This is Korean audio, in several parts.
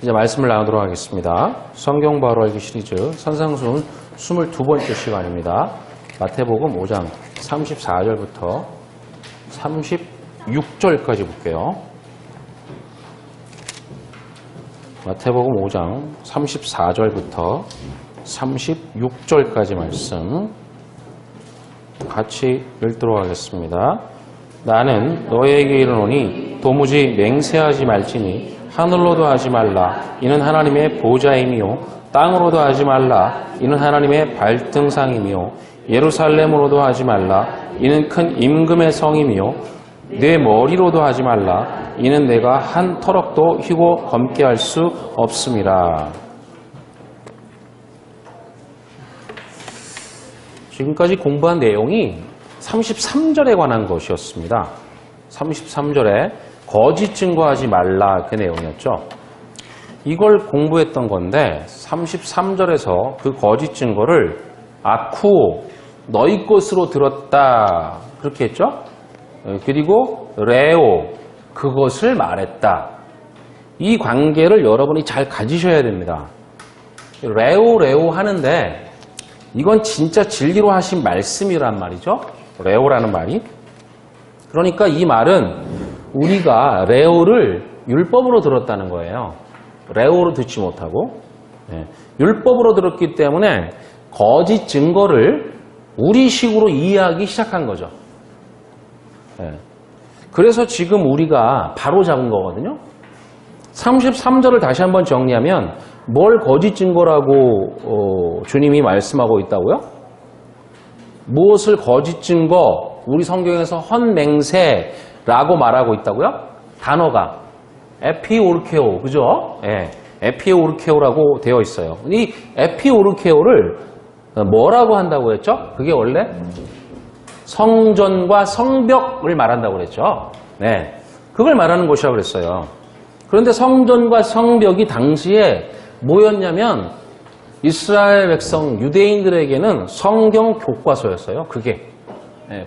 이제 말씀을 나누도록 하겠습니다. 성경 바로 알기 시리즈 산상수훈 22번째 시간입니다. 마태복음 5장 34절부터 36절까지 볼게요. 마태복음 5장 34절부터 36절까지 말씀 같이 읽도록 하겠습니다. 나는 너에게 이르노니 도무지 맹세하지 말지니 하늘로도 하지 말라 이는 하나님의 보좌임이요 땅으로도 하지 말라 이는 하나님의 발등상이며 예루살렘으로도 하지 말라 이는 큰 임금의 성이며 내 머리로도 하지 말라 이는 내가 한 터럭도 휘고 검게 할 수 없음이라. 지금까지 공부한 내용이 33절에 관한 것이었습니다. 33절에 거짓 증거하지 말라 그 내용이었죠. 이걸 공부했던 건데 33절에서 그 거짓 증거를 아쿠오 너희 것으로 들었다 그렇게 했죠. 그리고 레오 그것을 말했다. 이 관계를 여러분이 잘 가지셔야 됩니다. 레오 하는데 이건 진짜 진리로 하신 말씀이란 말이죠. 레오라는 말이. 그러니까 이 말은 우리가 레오를 율법으로 들었다는 거예요. 레오로 듣지 못하고 율법으로 들었기 때문에 거짓 증거를 우리식으로 이해하기 시작한 거죠. 그래서 지금 우리가 바로 잡은 거거든요. 33절을 다시 한번 정리하면 뭘 거짓 증거라고 주님이 말씀하고 있다고요? 무엇을 거짓 증거, 우리 성경에서 헌맹세라고 말하고 있다고요? 단어가 에피오르케오, 그죠? 에피오르케오라고 되어 있어요. 이 에피오르케오를 뭐라고 한다고 했죠? 그게 원래 성전과 성벽을 말한다고 그랬죠. 그걸 말하는 곳이라고 그랬어요. 그런데 성전과 성벽이 당시에 뭐였냐면 이스라엘 백성 유대인들에게는 성경 교과서였어요. 그게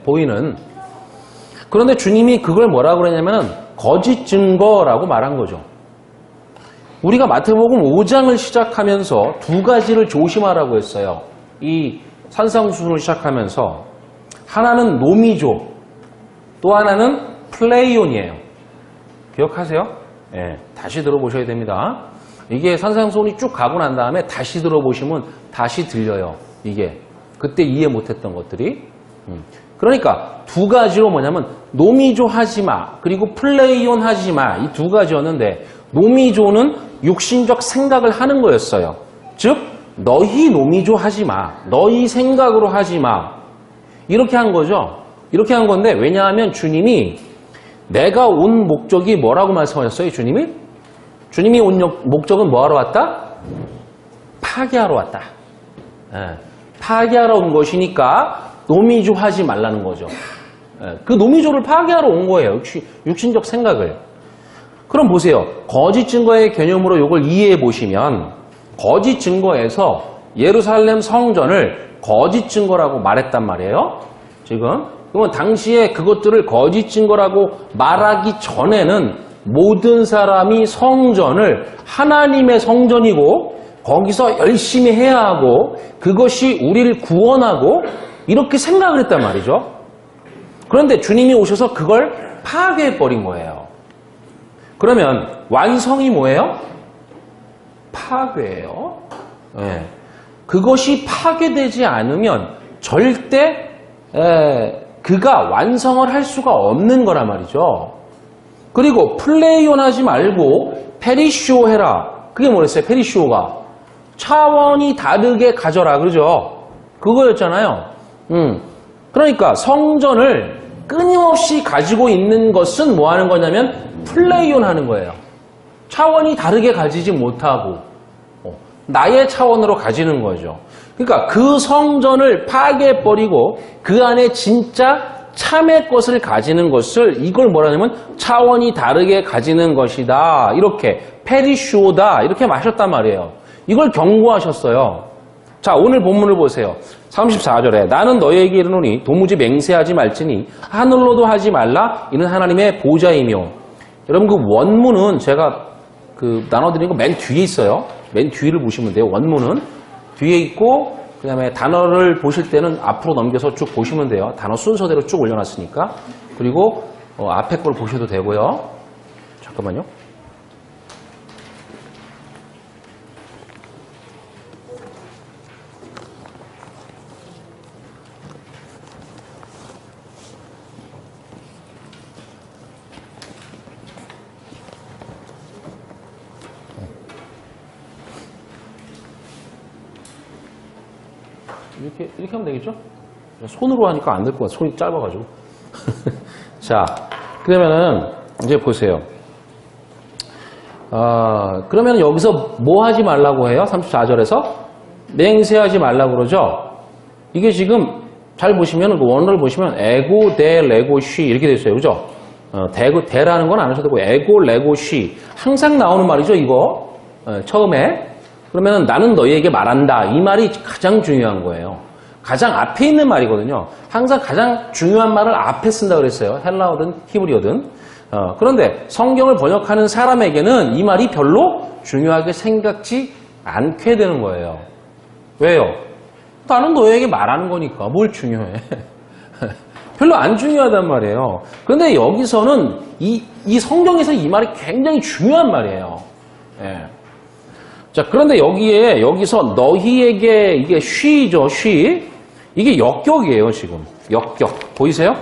보이는. 그런데 주님이 그걸 뭐라고 그랬냐면 거짓 증거라고 말한 거죠. 우리가 마태복음 5장을 시작하면서 두 가지를 조심하라고 했어요. 이 산상수훈을 시작하면서 하나는 노미조, 또 하나는 플레이온이에요. 기억하세요? 다시 들어보셔야 됩니다. 이게 산상수훈이 쭉 가고 난 다음에 다시 들어보시면 다시 들려요. 이게 그때 이해 못했던 것들이. 그러니까 두 가지로 뭐냐면 노미조 하지마 그리고 플레이온 하지마 이 두 가지였는데 노미조는 육신적 생각을 하는 거였어요. 즉 너희 노미조 하지마 너희 생각으로 하지마 이렇게 한 거죠. 이렇게 한 건데 왜냐하면 주님이 내가 온 목적이 뭐라고 말씀하셨어요? 주님이 온 목적은 뭐하러 왔다? 파괴하러 왔다. 파괴하러 온 것이니까 노미조 하지 말라는 거죠. 그 노미조를 파괴하러 온 거예요. 육신적 생각을. 그럼 보세요. 거짓 증거의 개념으로 이걸 이해해 보시면 거짓 증거에서 예루살렘 성전을 거짓 증거라고 말했단 말이에요. 지금. 그러면 당시에 그것들을 거짓 증거라고 말하기 전에는 모든 사람이 성전을 하나님의 성전이고 거기서 열심히 해야 하고 그것이 우리를 구원하고 이렇게 생각을 했단 말이죠. 그런데 주님이 오셔서 그걸 파괴해버린 거예요. 그러면 완성이 뭐예요? 파괴예요. 그것이 파괴되지 않으면 절대 그가 완성을 할 수가 없는 거란 말이죠. 그리고 플레이온 하지 말고 페리쇼 해라. 그게 뭐랬어요? 페리쇼가 차원이 다르게 가져라. 그러죠? 그거였잖아요. 그러니까 성전을 끊임없이 가지고 있는 것은 뭐 하는 거냐면 플레이온 하는 거예요. 차원이 다르게 가지지 못하고 나의 차원으로 가지는 거죠. 그러니까 그 성전을 파괴해버리고 그 안에 진짜 참의 것을 가지는 것을 이걸 뭐라냐면 차원이 다르게 가지는 것이다. 이렇게 페리쇼다. 이렇게 마셨단 말이에요. 이걸 경고하셨어요. 자, 오늘 본문을 보세요. 34절에 나는 너희에게 이르노니 도무지 맹세하지 말지니 하늘로도 하지 말라 이는 하나님의 보좌이며. 여러분 그 원문은 제가 그 나눠드린 거 맨 뒤에 있어요. 맨 뒤를 보시면 돼요. 원문은 뒤에 있고 그 다음에 단어를 보실 때는 앞으로 넘겨서 쭉 보시면 돼요. 단어 순서대로 쭉 올려놨으니까. 그리고 앞에 걸 보셔도 되고요. 잠깐만요. 이렇게 하면 되겠죠? 손으로 하니까 안 될 것 같아. 손이 짧아가지고. 자, 그러면은, 이제 보세요. 그러면 여기서 뭐 하지 말라고 해요? 34절에서? 맹세하지 말라고 그러죠? 이게 지금 잘 보시면, 그 원어를 보시면, 에고, 데, 레고, 쉬, 이렇게 돼 있어요. 그죠? 데라는 건 안 하셔도 되고, 에고, 레고, 쉬. 항상 나오는 말이죠, 이거. 처음에. 그러면 나는 너희에게 말한다. 이 말이 가장 중요한 거예요. 가장 앞에 있는 말이거든요. 항상 가장 중요한 말을 앞에 쓴다 그랬어요. 헬라어든 히브리어든. 그런데 성경을 번역하는 사람에게는 이 말이 별로 중요하게 생각지 않게 되는 거예요. 왜요? 나는 너희에게 말하는 거니까 뭘 중요해. 별로 안 중요하단 말이에요. 그런데 여기서는 이 성경에서 이 말이 굉장히 중요한 말이에요. 예. 자, 그런데 여기서 너희에게 이게 쉬죠, 쉬. 이게 역격이에요, 지금. 역격. 보이세요?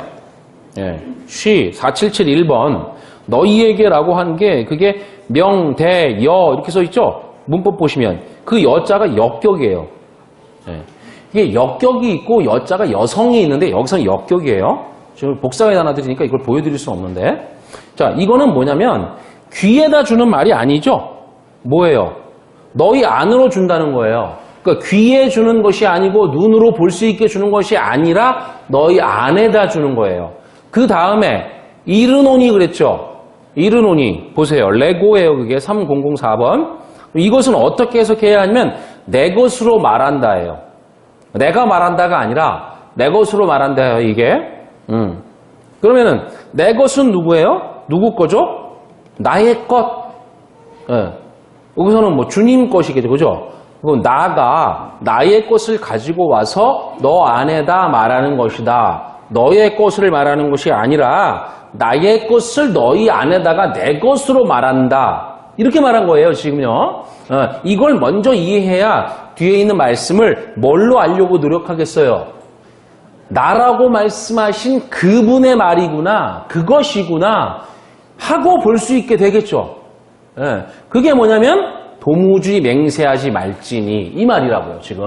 예. 쉬. 4771번. 너희에게라고 한 게 그게 명, 대, 여 이렇게 써 있죠? 문법 보시면. 그 여자가 역격이에요. 예. 이게 역격이 있고 여자가 여성이 있는데 여기서는 역격이에요. 지금 복사의 단어들이니까 이걸 보여드릴 수 없는데. 자, 이거는 뭐냐면 귀에다 주는 말이 아니죠? 뭐예요? 너희 안으로 준다는 거예요. 그러니까 귀에 주는 것이 아니고 눈으로 볼 수 있게 주는 것이 아니라 너희 안에다 주는 거예요. 그 다음에 이르노니 그랬죠. 이르노니 보세요. 레고예요. 그게 3004번. 이것은 어떻게 해석해야 하냐면 내 것으로 말한다예요. 내가 말한다가 아니라 내 것으로 말한다예요. 이게. 그러면은 내 것은 누구예요? 누구 거죠? 나의 것. 예. 여기서는 뭐 주님 것이겠죠. 그죠? 그럼 나가 나의 것을 가지고 와서 너 안에다 말하는 것이다. 너의 것을 말하는 것이 아니라 나의 것을 너희 안에다가 내 것으로 말한다. 이렇게 말한 거예요. 지금요. 이걸 먼저 이해해야 뒤에 있는 말씀을 뭘로 알려고 노력하겠어요. 나라고 말씀하신 그분의 말이구나. 그것이구나. 하고 볼 수 있게 되겠죠. 예, 그게 뭐냐면 도무지 맹세하지 말지니 이 말이라고요. 지금.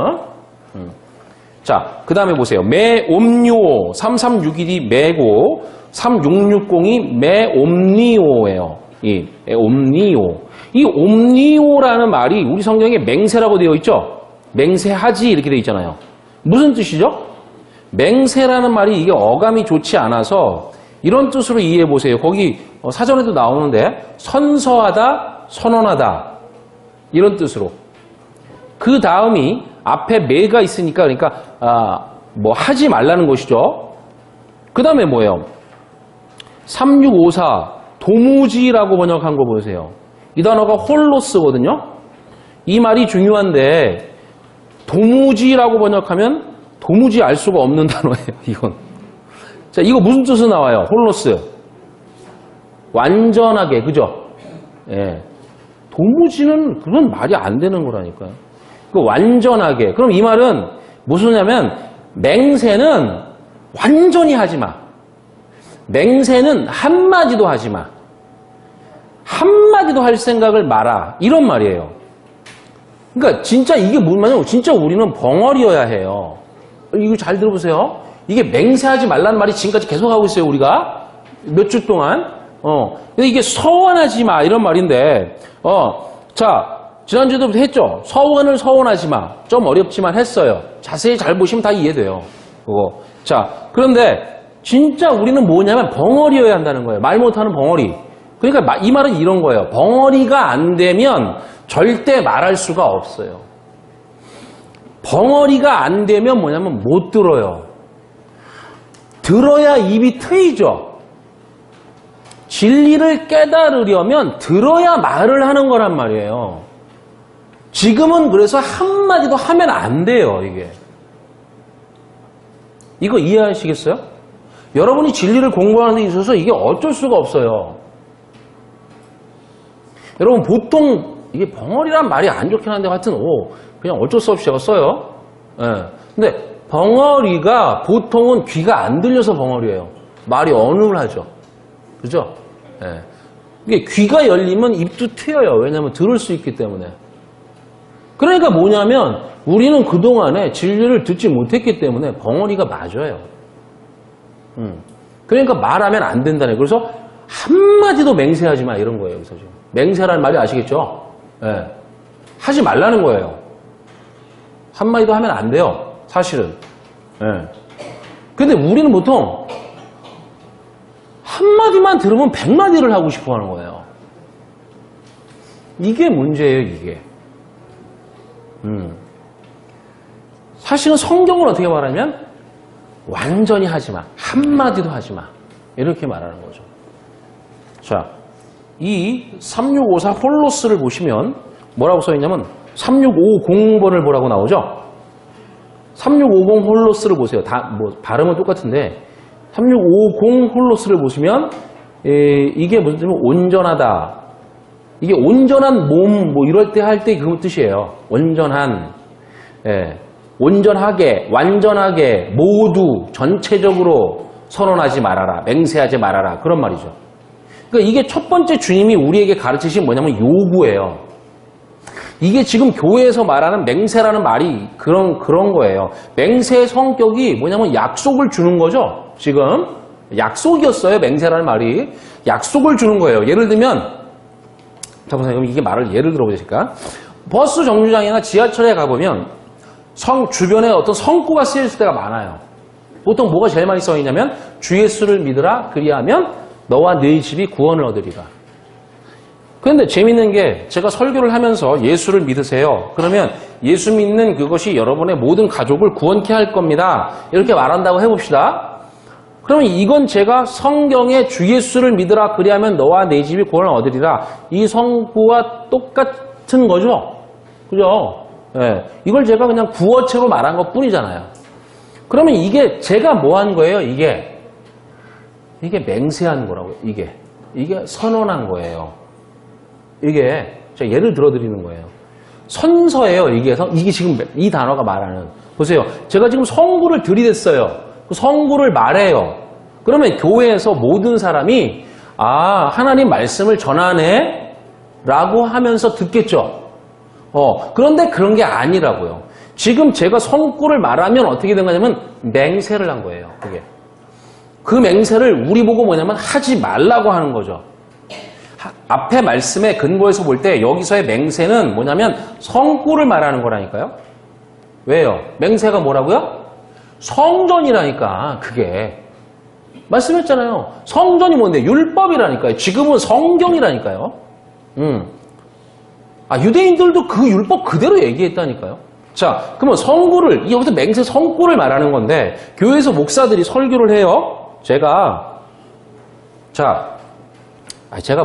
자, 그 다음에 보세요. 매옴니오 3361이 매고 3660이 매옴니오예요. 이 옴니오. 이 옴니오라는 말이 우리 성경에 맹세라고 되어 있죠. 맹세하지 이렇게 되어 있잖아요. 무슨 뜻이죠? 맹세라는 말이 이게 어감이 좋지 않아서 이런 뜻으로 이해해 보세요. 거기 사전에도 나오는데 선서하다, 선언하다 이런 뜻으로. 그 다음이 앞에 매가 있으니까 그러니까 뭐 하지 말라는 것이죠. 그 다음에 뭐예요? 3654 도무지라고 번역한 거 보세요. 이 단어가 홀로스거든요. 이 말이 중요한데 도무지라고 번역하면 도무지 알 수가 없는 단어예요. 이건. 자, 이거 무슨 뜻으로 나와요? 홀로스. 완전하게, 그죠? 예. 도무지는 그건 말이 안 되는 거라니까요. 그 완전하게. 그럼 이 말은 무슨냐면 맹세는 완전히 하지 마. 맹세는 한마디도 하지 마. 한마디도 할 생각을 마라. 이런 말이에요. 그러니까 진짜 이게 뭐냐면 진짜 우리는 벙어리여야 해요. 이거 잘 들어보세요. 이게 맹세하지 말라는 말이 지금까지 계속하고 있어요. 우리가 몇 주 동안. 근데 이게 서원하지 마 이런 말인데 자 지난주에도 했죠. 서원을 서원하지 마. 좀 어렵지만 했어요. 자세히 잘 보시면 다 이해돼요. 그거. 자 그런데 진짜 우리는 뭐냐면 벙어리여야 한다는 거예요. 말 못하는 벙어리. 그러니까 이 말은 이런 거예요. 벙어리가 안 되면 절대 말할 수가 없어요. 벙어리가 안 되면 뭐냐면 못 들어요. 들어야 입이 트이죠. 진리를 깨달으려면 들어야 말을 하는 거란 말이에요. 지금은 그래서 한마디도 하면 안 돼요, 이게. 이거 이해하시겠어요? 여러분이 진리를 공부하는 데 있어서 이게 어쩔 수가 없어요. 여러분, 보통 이게 벙어리란 말이 안 좋긴 한데 하여튼 그냥 어쩔 수 없이 제가 써요. 예. 근데 벙어리가 보통은 귀가 안 들려서 벙어리예요. 말이 어눌 하죠. 그죠? 예. 이게 귀가 열리면 입도 트여요. 왜냐하면 들을 수 있기 때문에. 그러니까 뭐냐면 우리는 그동안에 진리를 듣지 못했기 때문에 벙어리가 맞아요. 그러니까 말하면 안 된다네. 그래서 한마디도 맹세하지 마 이런 거예요. 여기서 지금. 맹세라는 말이 아시겠죠? 예. 하지 말라는 거예요. 한마디도 하면 안 돼요. 사실은. 예. 근데 우리는 보통 한마디만 들으면 100마디를 하고 싶어 하는 거예요. 이게 문제예요, 이게. 사실은 성경을 어떻게 말하면 완전히 하지 마. 한마디도 하지 마. 이렇게 말하는 거죠. 자, 이 3654 홀로스를 보시면 뭐라고 써있냐면 3650번을 보라고 나오죠. 3650 홀로스를 보세요. 다 뭐 발음은 똑같은데 3650 홀로스를 보시면 이게 무슨 뜻이냐면 온전하다. 이게 온전한 몸 뭐 이럴 때 할 때 그 뜻이에요. 온전한, 온전하게, 완전하게, 모두, 전체적으로 선언하지 말아라. 맹세하지 말아라. 그런 말이죠. 그러니까 이게 첫 번째 주님이 우리에게 가르치신 뭐냐면 요구예요. 이게 지금 교회에서 말하는 맹세라는 말이 그런 거예요. 맹세의 성격이 뭐냐면 약속을 주는 거죠. 지금 약속이었어요. 맹세라는 말이. 약속을 주는 거예요. 예를 들면 자, 보세요. 그럼 이게 말을 예를 들어보실까? 버스 정류장이나 지하철에 가보면 주변에 어떤 성구가 쓰여있을 때가 많아요. 보통 뭐가 제일 많이 써있냐면 주 예수를 믿으라 그리하면 너와 네 집이 구원을 얻으리라. 그런데 재밌는 게 제가 설교를 하면서 예수를 믿으세요. 그러면 예수 믿는 그것이 여러분의 모든 가족을 구원케 할 겁니다. 이렇게 말한다고 해봅시다. 그러면 이건 제가 성경에 주 예수를 믿으라 그리하면 너와 네 집이 구원을 얻으리라. 이 성구와 똑같은 거죠. 그죠? 예. 이걸 제가 그냥 구어체로 말한 것 뿐이잖아요. 그러면 이게 제가 뭐 한 거예요? 이게 맹세한 거라고요. 이게 선언한 거예요. 이게 제가 예를 들어 드리는 거예요. 선서예요. 이게 지금 이 단어가 말하는. 보세요. 제가 지금 성구를 들이댔어요. 그 성구를 말해요. 그러면 교회에서 모든 사람이 하나님 말씀을 전하네 라고 하면서 듣겠죠. 그런데 그런 게 아니라고요. 지금 제가 성구를 말하면 어떻게 된 거냐면 맹세를 한 거예요. 그게. 그 맹세를 우리 보고 뭐냐면 하지 말라고 하는 거죠. 앞에 말씀의 근거에서 볼 때 여기서의 맹세는 뭐냐면 성구를 말하는 거라니까요. 왜요? 맹세가 뭐라고요? 성전이라니까. 그게 말씀했잖아요. 성전이 뭔데? 율법이라니까요. 지금은 성경이라니까요. 유대인들도 그 율법 그대로 얘기했다니까요. 자, 그러면 성구를, 여기서 맹세 성구를 말하는 건데 교회에서 목사들이 설교를 해요. 제가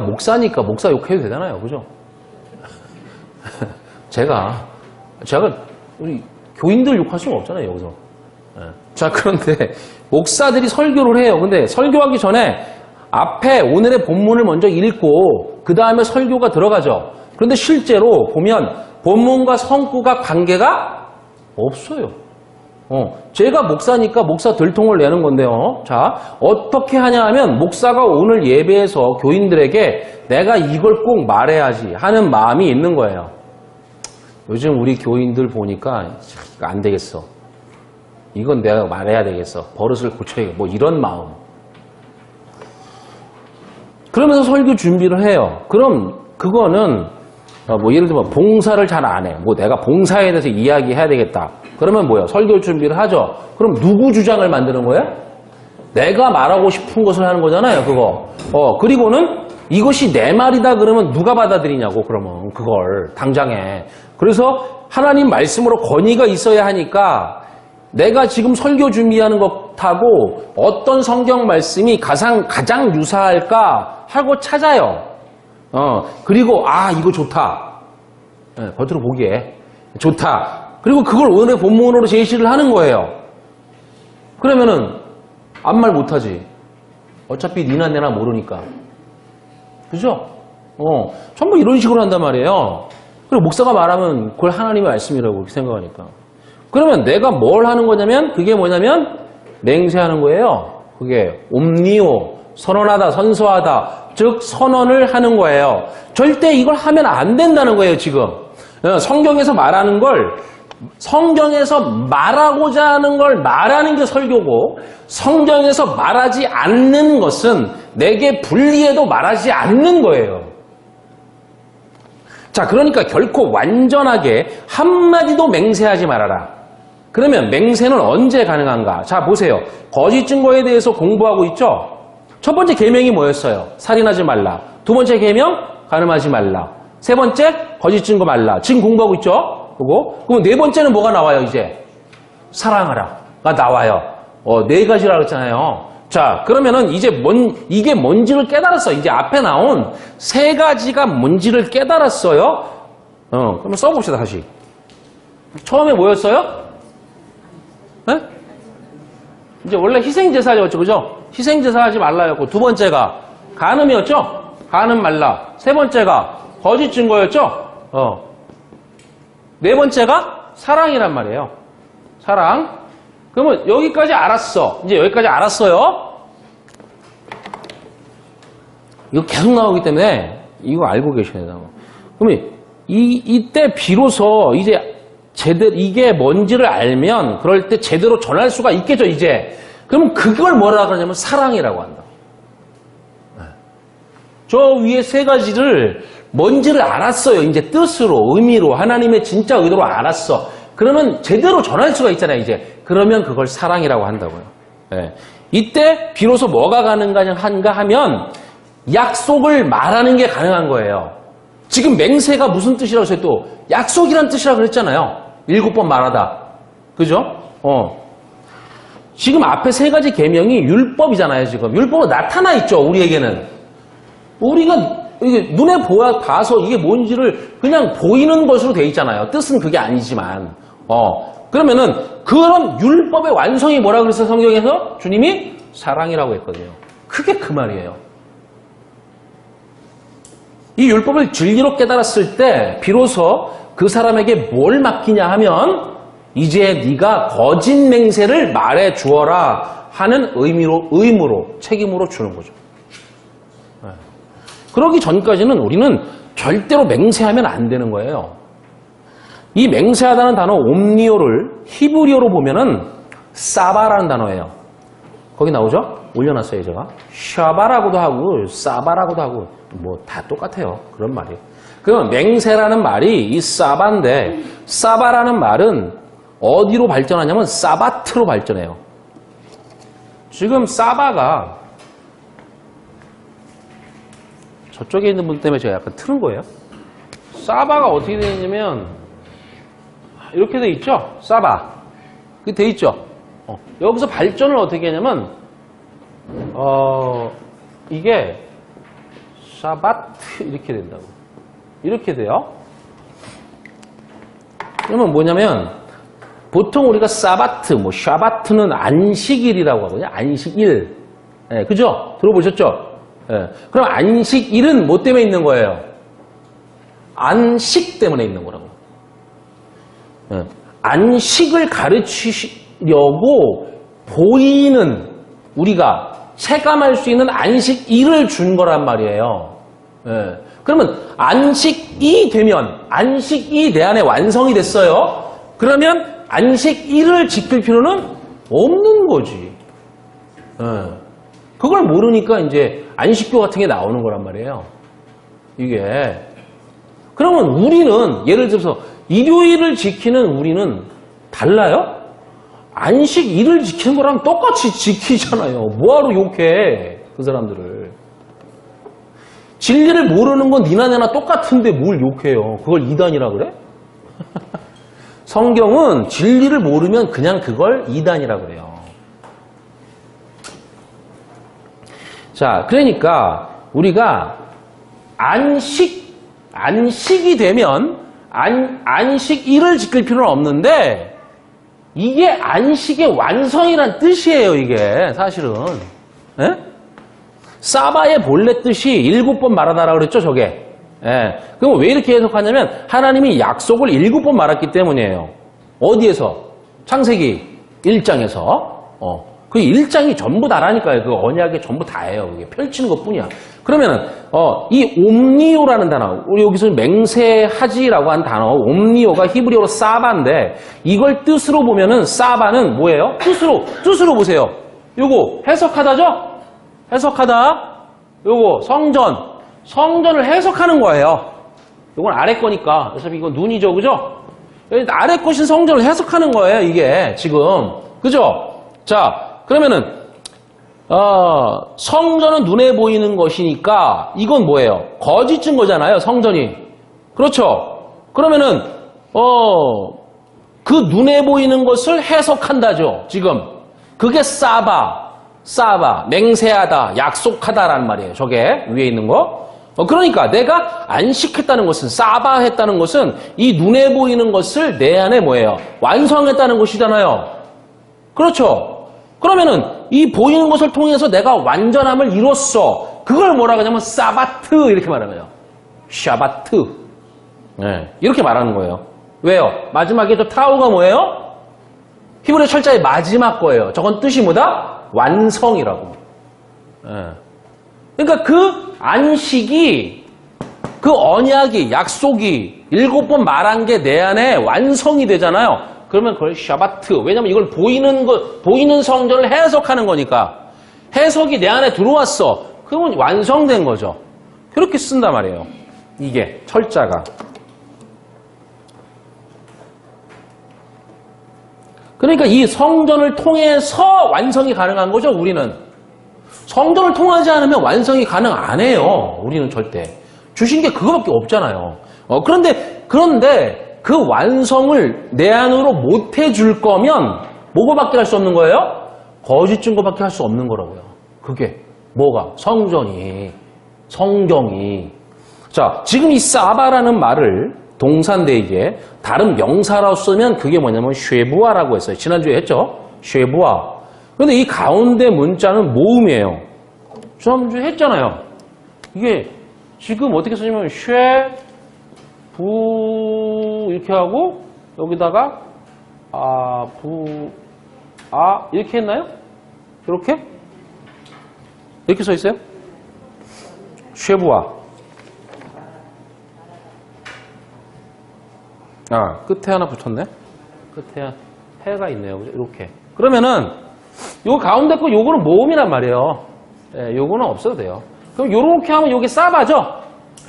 목사니까 목사 욕해도 되잖아요. 그죠? 제가 우리 교인들 욕할 수는 없잖아요. 여기서. 자, 그런데 목사들이 설교를 해요. 근데 설교하기 전에 앞에 오늘의 본문을 먼저 읽고 그 다음에 설교가 들어가죠. 그런데 실제로 보면 본문과 성구가 관계가 없어요. 제가 목사니까 목사 들통을 내는 건데요. 자, 어떻게 하냐 하면 목사가 오늘 예배에서 교인들에게 내가 이걸 꼭 말해야지 하는 마음이 있는 거예요. 요즘 우리 교인들 보니까 안 되겠어. 이건 내가 말해야 되겠어. 버릇을 고쳐야겠어. 뭐 이런 마음. 그러면서 설교 준비를 해요. 그럼 그거는 뭐 예를 들면 봉사를 잘 안 해. 뭐 내가 봉사에 대해서 이야기해야 되겠다. 그러면 뭐예요? 설교 준비를 하죠. 그럼 누구 주장을 만드는 거예요? 내가 말하고 싶은 것을 하는 거잖아요. 그거. 그리고는 이것이 내 말이다 그러면 누가 받아들이냐고. 그러면 그걸 당장에. 그래서 하나님 말씀으로 권위가 있어야 하니까 내가 지금 설교 준비하는 것하고 어떤 성경 말씀이 가장 유사할까 하고 찾아요. 그리고 이거 좋다. 겉으로 보기에 좋다. 그리고 그걸 오늘의 본문으로 제시를 하는 거예요. 그러면은 아무 말 못하지. 어차피 니나 내나 모르니까. 그죠? 전부 이런 식으로 한단 말이에요. 그리고 목사가 말하면 그걸 하나님의 말씀이라고 생각하니까. 그러면 내가 뭘 하는 거냐면 그게 뭐냐면 맹세하는 거예요. 그게 옴니오, 선언하다, 선서하다, 즉 선언을 하는 거예요. 절대 이걸 하면 안 된다는 거예요, 지금. 성경에서 말하는 걸 성경에서 말하고자 하는 걸 말하는 게 설교고 성경에서 말하지 않는 것은 내게 불리해도 말하지 않는 거예요. 자, 그러니까 결코 완전하게 한마디도 맹세하지 말아라. 그러면 맹세는 언제 가능한가? 자, 보세요. 거짓 증거에 대해서 공부하고 있죠? 첫 번째 계명이 뭐였어요? 살인하지 말라. 두 번째 계명, 간음하지 말라. 세 번째, 거짓 증거 말라. 지금 공부하고 있죠? 그럼 네 번째는 뭐가 나와요, 이제? 사랑하라가 나와요. 네 가지라 그랬잖아요. 자, 그러면은 이제 이게 뭔지를 깨달았어. 이제 앞에 나온 세 가지가 뭔지를 깨달았어요. 그러면 써봅시다, 다시. 처음에 뭐였어요? 네? 이제 원래 희생제사였죠, 그죠? 희생제사 하지 말라였고, 두 번째가 간음이었죠? 간음 말라. 세 번째가 거짓 증거였죠? 네 번째가 사랑이란 말이에요. 사랑. 그러면 여기까지 알았어. 이제 여기까지 알았어요. 이거 계속 나오기 때문에 이거 알고 계셔야 돼요. 그러면 이때 비로소 이제 제대로 이게 뭔지를 알면 그럴 때 제대로 전할 수가 있겠죠, 이제. 그러면 그걸 뭐라 그러냐면 사랑이라고 한다. 저 위에 세 가지를 뭔지를 알았어요. 이제 뜻으로, 의미로, 하나님의 진짜 의도로 알았어. 그러면 제대로 전할 수가 있잖아요, 이제. 그러면 그걸 사랑이라고 한다고요. 네. 이때 비로소 뭐가 가능한가 하면 약속을 말하는 게 가능한 거예요. 지금 맹세가 무슨 뜻이라고 했어요? 또 약속이란 뜻이라고 그랬잖아요. 7번 말하다. 그죠? 지금 앞에 세 가지 계명이 율법이잖아요, 지금. 율법은 나타나 있죠, 우리에게는. 우리가 이게 눈에 봐서 이게 뭔지를 그냥 보이는 것으로 돼 있잖아요. 뜻은 그게 아니지만. 그러면은 그런 율법의 완성이 뭐라고 그랬어요, 성경에서? 주님이 사랑이라고 했거든요. 그게 그 말이에요. 이 율법을 진리로 깨달았을 때 비로소 그 사람에게 뭘 맡기냐 하면 이제 네가 거짓 맹세를 말해 주어라 하는 의무로 책임으로 주는 거죠. 그러기 전까지는 우리는 절대로 맹세하면 안 되는 거예요. 이 맹세하다는 단어 옴니오를 히브리어로 보면은 사바라는 단어예요. 거기 나오죠? 올려놨어요, 제가. 샤바라고도 하고 사바라고도 하고 뭐 다 똑같아요. 그런 말이에요. 그러면 맹세라는 말이 이 사바인데 사바라는 말은 어디로 발전하냐면 사바트로 발전해요. 지금 사바가 저쪽에 있는 분 때문에 제가 약간 틀은 거예요. 사바가 어떻게 되어 있냐면 이렇게 돼 있죠? 사바. 그게 돼 있죠? 여기서 발전을 어떻게 하냐면 이게 샤바트 이렇게 된다고. 이렇게 돼요. 그러면 뭐냐면 보통 우리가 사바트, 샤바트는 안식일이라고 하거든요. 안식일. 네, 그죠? 들어보셨죠? 네. 그럼 안식일은 뭐 때문에 있는 거예요? 안식 때문에 있는 거라고. 네. 안식을 가르치려고 보이는 우리가 체감할 수 있는 안식일을 준 거란 말이에요. 네. 그러면 안식이 되면 안식이 내 안에 완성이 됐어요. 그러면 안식일을 지킬 필요는 없는 거지. 네. 그걸 모르니까 이제 안식교 같은 게 나오는 거란 말이에요. 이게. 그러면 우리는 예를 들어서 일요일을 지키는 우리는 달라요? 안식일을 지키는 거랑 똑같이 지키잖아요. 뭐하러 욕해, 그 사람들을. 진리를 모르는 건 니나 내나 똑같은데 뭘 욕해요. 그걸 이단이라 그래? 성경은 진리를 모르면 그냥 그걸 이단이라고 그래요. 자, 그러니까 우리가 안식이 되면 안식일을 지킬 필요는 없는데 이게 안식의 완성이란 뜻이에요, 이게 사실은. 예? 사바의 본래 뜻이 7번 말하다라고 그랬죠, 저게. 예. 그럼 왜 이렇게 해석하냐면 하나님이 약속을 7번 말했기 때문이에요. 어디에서? 창세기 1장에서. 그 1장이 전부 다라니까요. 그 언약이 전부 다예요. 그게 펼치는 것뿐이야. 그러면은 이 옴니오라는 단어, 우리 여기서 맹세하지라고 한 단어, 옴니오가 히브리어로 사바인데 이걸 뜻으로 보면은 사바는 뭐예요? 뜻으로 보세요. 요거 해석하다죠? 해석하다. 요거 성전을 해석하는 거예요. 요건 아래 거니까. 그래서 이거 눈이죠, 그죠? 아래 것인 성전을 해석하는 거예요, 이게 지금. 그죠? 자, 그러면은 성전은 눈에 보이는 것이니까 이건 뭐예요? 거짓 증거잖아요, 성전이. 그렇죠? 그러면은 그 눈에 보이는 것을 해석한다죠, 지금. 그게 사바, 맹세하다, 약속하다라는 말이에요. 저게 위에 있는 거. 그러니까 내가 안식했다는 것은, 사바했다는 것은 이 눈에 보이는 것을 내 안에 뭐예요? 완성했다는 것이잖아요. 그렇죠? 그러면은 이 보이는 것을 통해서 내가 완전함을 이뤘어. 그걸 뭐라고 하냐면 사바트 이렇게 말하는 거예요. 샤바트. 네, 이렇게 말하는 거예요. 왜요? 마지막에 저 타우가 뭐예요? 히브리 철자의 마지막 거예요. 저건 뜻이 뭐다? 완성이라고. 네. 그러니까 그 안식이, 그 언약이, 약속이 7번 말한 게 내 안에 완성이 되잖아요. 그러면 그걸 샤바트. 왜냐면 이걸 보이는 성전을 해석하는 거니까. 해석이 내 안에 들어왔어. 그러면 완성된 거죠. 그렇게 쓴단 말이에요. 이게 철자가. 그러니까 이 성전을 통해서 완성이 가능한 거죠, 우리는. 성전을 통하지 않으면 완성이 가능 안 해요. 우리는 절대. 주신 게 그거밖에 없잖아요. 그런데 그 완성을 내 안으로 못 해줄 거면 뭐고밖에 할 수 없는 거예요? 거짓 증거밖에 할 수 없는 거라고요. 그게 뭐가? 성경이. 자, 지금 이 사바라는 말을 동사인데 이게 다른 명사라고 쓰면 그게 뭐냐면 쉐부아라고 했어요. 지난주에 했죠? 쉐부아. 그런데 이 가운데 문자는 모음이에요. 지난주에 했잖아요. 이게 지금 어떻게 쓰냐면 부 이렇게 하고 여기다가 이렇게 했나요? 이렇게 써 있어요? 쉐부아. 끝에 하나 붙였네. 끝에 해가 있네요. 이렇게. 그러면은 요 가운데 거 요거는 모음이란 말이에요. 예, 요거는 없어도 돼요. 그럼 요렇게 하면 요게 사바죠?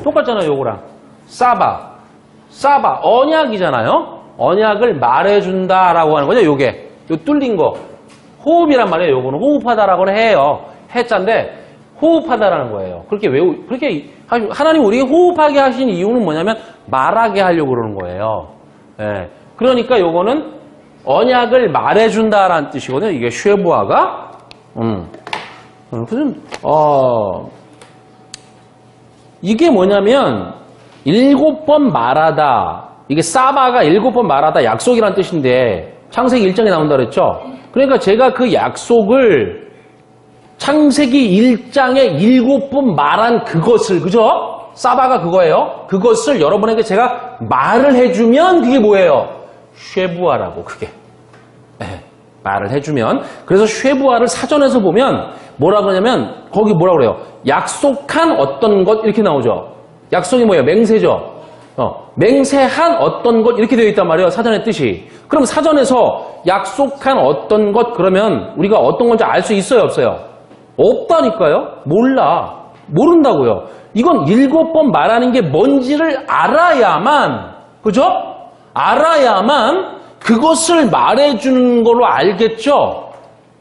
똑같잖아요, 요거랑. 사바, 언약이잖아요? 언약을 말해준다라고 하는 거죠, 요게. 요 뚫린 거. 호흡이란 말이에요, 요거는. 호흡하다라고는 해요. 해자인데, 호흡하다라는 거예요. 그렇게, 하나님 우리에게 호흡하게 하신 이유는 뭐냐면, 말하게 하려고 그러는 거예요. 예. 그러니까 요거는 언약을 말해준다라는 뜻이거든요, 이게 쉐부아가. 이게 뭐냐면, 7번 말하다. 이게 사바가 7번 말하다 약속이란 뜻인데 창세기 1장에 나온다 그랬죠? 그러니까 제가 그 약속을 창세기 1장에 7번 말한 그것을, 그죠? 사바가 그거예요. 그것을 여러분에게 제가 말을 해주면 그게 뭐예요? 쉐부아라고, 그게. 네, 말을 해주면. 그래서 쉐부아를 사전에서 보면 뭐라 그러냐면 거기 뭐라 그래요? 약속한 어떤 것 이렇게 나오죠? 약속이 뭐예요? 맹세죠. 맹세한 어떤 것 이렇게 되어 있단 말이에요. 사전의 뜻이. 그럼 사전에서 약속한 어떤 것 그러면 우리가 어떤 건지 알 수 있어요? 없어요? 없다니까요. 모른다고요. 이건 7번 말하는 게 뭔지를 알아야만, 그죠? 알아야만 그것을 말해주는 걸로 알겠죠?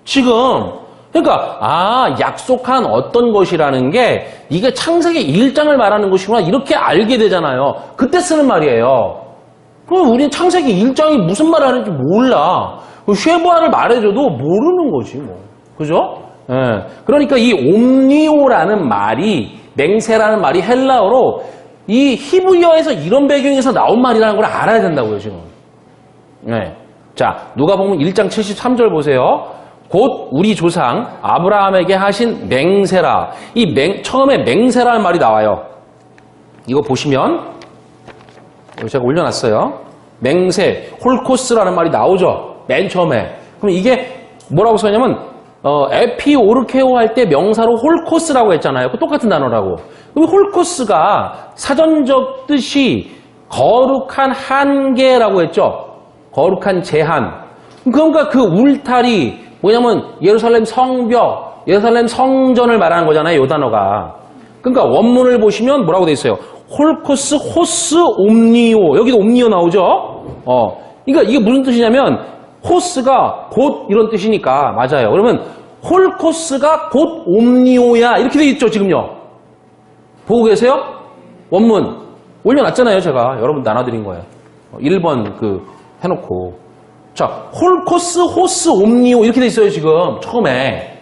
지금 그러니까 약속한 어떤 것이라는 게 이게 창세기 1장을 말하는 것이구나 이렇게 알게 되잖아요. 그때 쓰는 말이에요. 그럼 우리는 창세기 1장이 무슨 말을 하는지 몰라. 쉐보아를 말해줘도 모르는 거지, 뭐. 그죠? 예. 그러니까 이 옴니오라는 말이, 맹세라는 말이 헬라어로 이 히브리어에서 이런 배경에서 나온 말이라는 걸 알아야 된다고요, 지금. 네. 자, 누가복음 1장 73절 보세요. 곧 우리 조상 아브라함에게 하신 맹세라. 처음에 맹세라는 말이 나와요. 이거 보시면 제가 올려놨어요. 맹세, 홀코스라는 말이 나오죠. 맨 처음에. 그럼 이게 뭐라고 써냐면 에피오르케오 할 때 명사로 홀코스라고 했잖아요. 그 똑같은 단어라고. 그럼 홀코스가 사전적 뜻이 거룩한 한계라고 했죠. 거룩한 제한. 그러니까 그 울타리 뭐냐면 예루살렘 성벽, 예루살렘 성전을 말하는 거잖아요. 이 단어가. 그러니까 원문을 보시면 뭐라고 돼 있어요? 홀코스, 호스, 옴니오. 여기도 옴니오 나오죠? 그러니까 이게 무슨 뜻이냐면 호스가 곧 이런 뜻이니까 맞아요. 그러면 홀코스가 곧 옴니오야. 이렇게 돼 있죠, 지금요. 보고 계세요? 원문 올려놨잖아요. 제가 여러분 나눠드린 거예요. 1번 해놓고. 자, 홀코스, 호스, 옴니오 이렇게 돼 있어요, 지금. 처음에.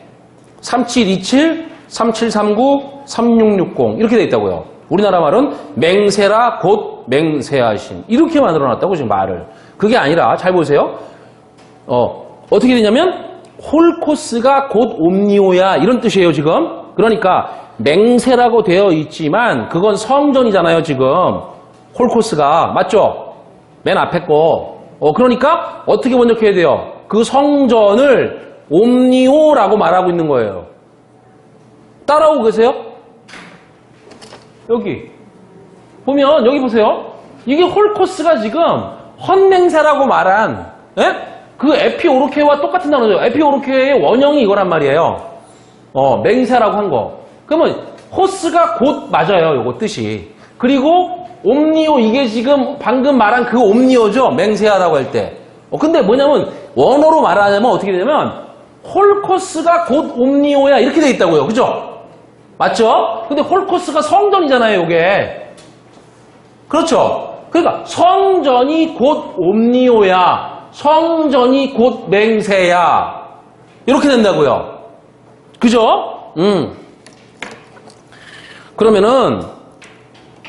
3727, 3739, 3660 이렇게 돼 있다고요. 우리나라 말은 맹세라 곧 맹세하신. 이렇게 만들어놨다고, 지금 말을. 그게 아니라, 잘 보세요. 어떻게 되냐면, 홀코스가 곧 옴니오야. 이런 뜻이에요, 지금. 그러니까, 맹세라고 되어 있지만, 그건 성전이잖아요, 지금. 홀코스가. 맞죠? 맨 앞에 거. 그러니까, 어떻게 번역해야 돼요? 그 성전을 옴니오라고 말하고 있는 거예요. 따라오고 계세요? 여기. 보면, 여기 보세요. 이게 홀코스가 지금 헌맹세라고 말한, 그 에피오르케와 똑같은 단어죠. 에피오르케의 원형이 이거란 말이에요. 맹세라고 한 거. 그러면 호스가 곧 맞아요. 요거 뜻이. 그리고 옴니오 이게 지금 방금 말한 그 옴니오죠. 맹세하라고 할 때. 근데 뭐냐면 원어로 말하자면 어떻게 되냐면 홀코스가 곧 옴니오야 이렇게 돼 있다고요. 그죠? 맞죠? 근데 홀코스가 성전이잖아요. 요게. 그렇죠? 그러니까 성전이 곧 옴니오야. 성전이 곧 맹세야. 이렇게 된다고요. 그죠? 그러면은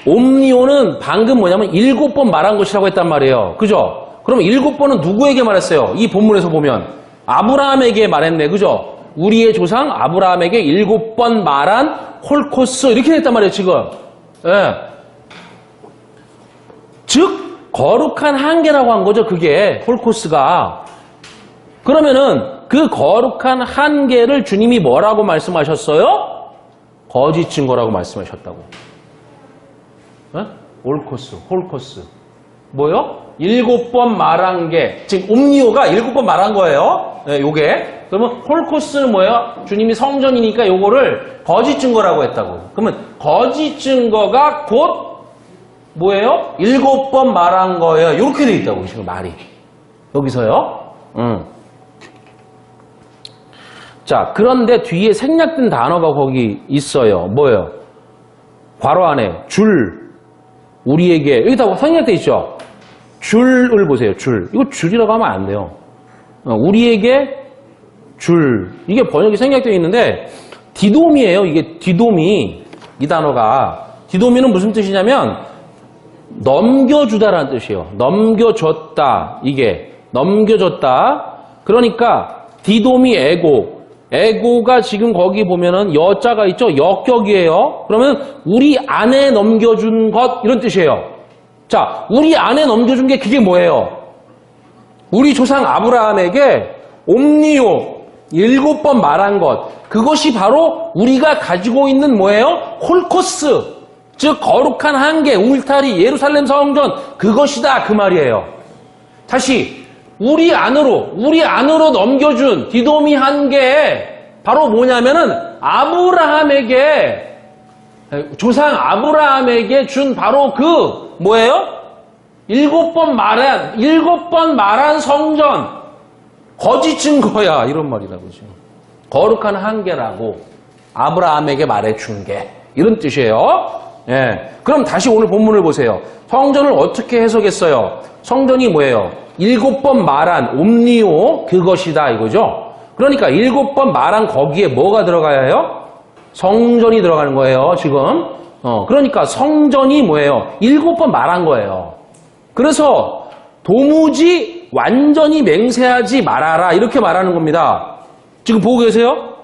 옴니오는 방금 뭐냐면 7번 말한 것이라고 했단 말이에요. 그죠? 그럼 7번은 누구에게 말했어요? 이 본문에서 보면 아브라함에게 말했네. 그죠? 우리의 조상 아브라함에게 7번 말한 홀코스 이렇게 됐단 말이에요. 지금. 예. 즉 거룩한 한계라고 한 거죠. 그게 홀코스가. 그러면은 그 거룩한 한계를 주님이 뭐라고 말씀하셨어요? 거짓 증거라고 말씀하셨다고. 홀코스. 뭐요? 7번 말한 게 지금 옴니오가 7번 말한 거예요. 네, 요게. 그러면 홀코스는 뭐예요? 주님이 성전이니까 요거를 거짓 증거라고 했다고. 그러면 거짓 증거가 곧 뭐예요? 7번 말한 거예요. 이렇게 돼 있다고, 지금 말이. 여기서요. 자, 그런데 뒤에 생략된 단어가 거기 있어요. 뭐예요? 괄호 안에 줄. 우리에게. 여기다 생략돼 있죠? 줄을 보세요. 줄. 이거 줄이라고 하면 안 돼요. 우리에게 줄. 이게 번역이 생략되어 있는데 디돔이에요. 이게 디돔이. 이 단어가. 디돔이는 무슨 뜻이냐면 넘겨주다라는 뜻이에요. 넘겨줬다. 이게 넘겨줬다. 그러니까 디돔이 에고. 에고가 지금 거기 보면은 여자가 있죠. 역격이에요. 그러면 우리 안에 넘겨준 것 이런 뜻이에요. 자, 우리 안에 넘겨준 게 그게 뭐예요? 우리 조상 아브라함에게 옴니오 7번 말한 것. 그것이 바로 우리가 가지고 있는 뭐예요? 홀코스. 즉 거룩한 한계, 울타리, 예루살렘 성전 그것이다 그 말이에요. 다시 우리 안으로 넘겨준 디돔이 한계 바로 뭐냐면은 조상 아브라함에게 준 바로 그 뭐예요? 7번 말한 성전 거짓 증거야 이런 말이라고 지금. 거룩한 한계라고 아브라함에게 말해준 게 이런 뜻이에요. 예. 그럼 다시 오늘 본문을 보세요. 성전을 어떻게 해석했어요? 성전이 뭐예요? 7번 말한 옴니오 그것이다 이거죠. 그러니까 7번 말한 거기에 뭐가 들어가야 해요? 성전이 들어가는 거예요, 지금. 그러니까 성전이 뭐예요? 7번 말한 거예요. 그래서 도무지 완전히 맹세하지 말아라 이렇게 말하는 겁니다. 지금 보고 계세요?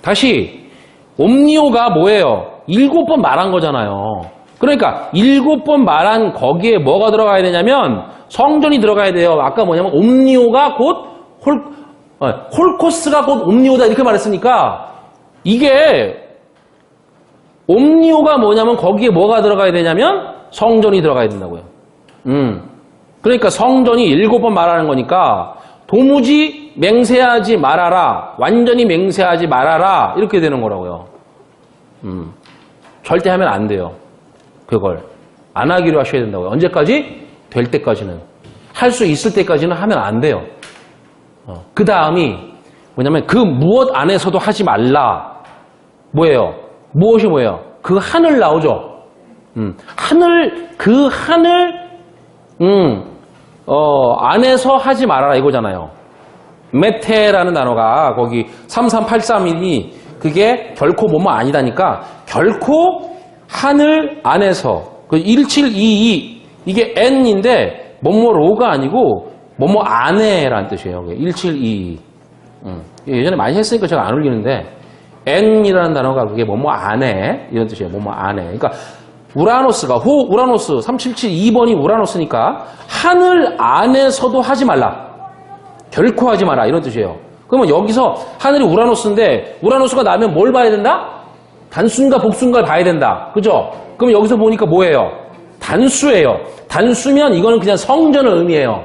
다시 옴니오가 뭐예요? 7번 말한 거잖아요. 그러니까 7번 말한 거기에 뭐가 들어가야 되냐면 성전이 들어가야 돼요. 아까 뭐냐면 옴니오가 곧 홀코스가 곧 옴니오다 이렇게 말했으니까 이게 옴니오가 뭐냐면 거기에 뭐가 들어가야 되냐면 성전이 들어가야 된다고요. 그러니까 성전이 7번 말하는 거니까 도무지 맹세하지 말아라. 완전히 맹세하지 말아라. 이렇게 되는 거라고요. 절대 하면 안 돼요. 그걸. 안 하기로 하셔야 된다고요. 언제까지? 될 때까지는. 할 수 있을 때까지는 하면 안 돼요. 그 다음이 뭐냐면 그 무엇 안에서도 하지 말라. 뭐예요? 무엇이 뭐예요? 그 하늘 나오죠? 그 하늘, 안에서 하지 말아라 이거잖아요. 메테라는 단어가 거기 3383이 그게 결코 뭐뭐 아니다니까 결코 하늘 안에서 그 1722 이게 n인데 뭐뭐로가 아니고 뭐뭐 안에라는 뜻이에요. 1722 예전에 많이 했으니까 제가 안 올리는데 n이라는 단어가 그게 뭐뭐 안에 이런 뜻이에요. 뭐뭐 안에. 그러니까 우라노스가 우라노스 3772번이 우라노스니까 하늘 안에서도 하지 말라. 결코 하지 마라 이런 뜻이에요. 그러면 여기서 하늘이 우라노스인데 우라노스가 나면 뭘 봐야 된다? 단수인가 복수인가를 봐야 된다. 그죠? 그럼 여기서 보니까 뭐예요? 단수예요. 단수면 이거는 그냥 성전을 의미해요.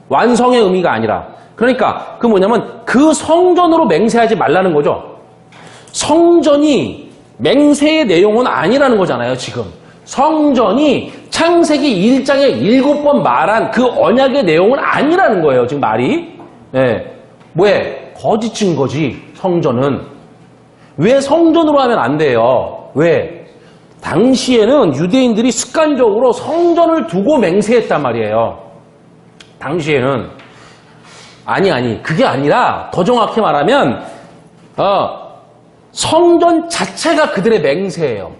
완성의 의미가 아니라. 그러니까 그 뭐냐면 그 성전으로 맹세하지 말라는 거죠. 성전이 맹세의 내용은 아니라는 거잖아요, 지금. 성전이 창세기 1장에 7번 말한 그 언약의 내용은 아니라는 거예요, 지금 말이. 예. 왜? 거짓 증거지, 성전은. 왜 성전으로 하면 안 돼요? 왜? 당시에는 유대인들이 습관적으로 성전을 두고 맹세했단 말이에요. 당시에는. 아니. 그게 아니라, 더 정확히 말하면, 성전 자체가 그들의 맹세예요.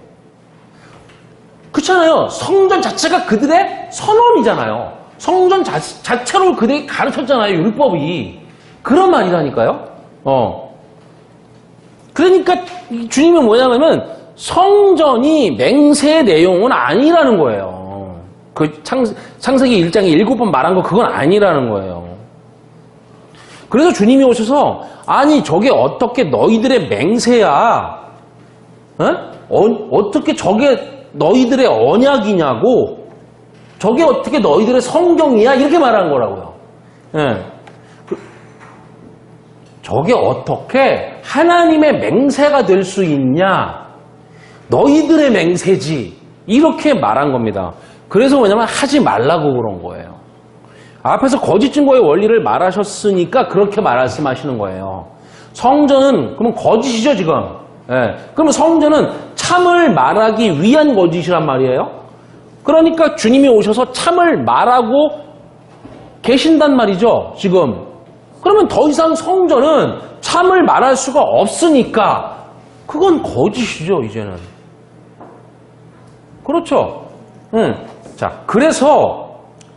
그렇잖아요. 성전 자체가 그들의 선언이잖아요. 성전 자체로 그들이 가르쳤잖아요. 율법이. 그런 말이라니까요. 그러니까 주님은 뭐냐면 성전이 맹세의 내용은 아니라는 거예요. 그 창세기 1장에 7번 말한 거 그건 아니라는 거예요. 그래서 주님이 오셔서 아니 저게 어떻게 너희들의 맹세야? 어떻게 저게 너희들의 언약이냐고? 저게 어떻게 너희들의 성경이야? 이렇게 말한 거라고요. 저게 어떻게 하나님의 맹세가 될 수 있냐? 너희들의 맹세지. 이렇게 말한 겁니다. 그래서 뭐냐면 하지 말라고 그런 거예요. 앞에서 거짓 증거의 원리를 말하셨으니까 그렇게 말씀하시는 거예요. 성전은 그러면 거짓이죠 지금. 그러면 성전은 참을 말하기 위한 거짓이란 말이에요. 그러니까 주님이 오셔서 참을 말하고 계신단 말이죠 지금. 그러면 더 이상 성전은 참을 말할 수가 없으니까 그건 거짓이죠 이제는. 그렇죠. 자, 그래서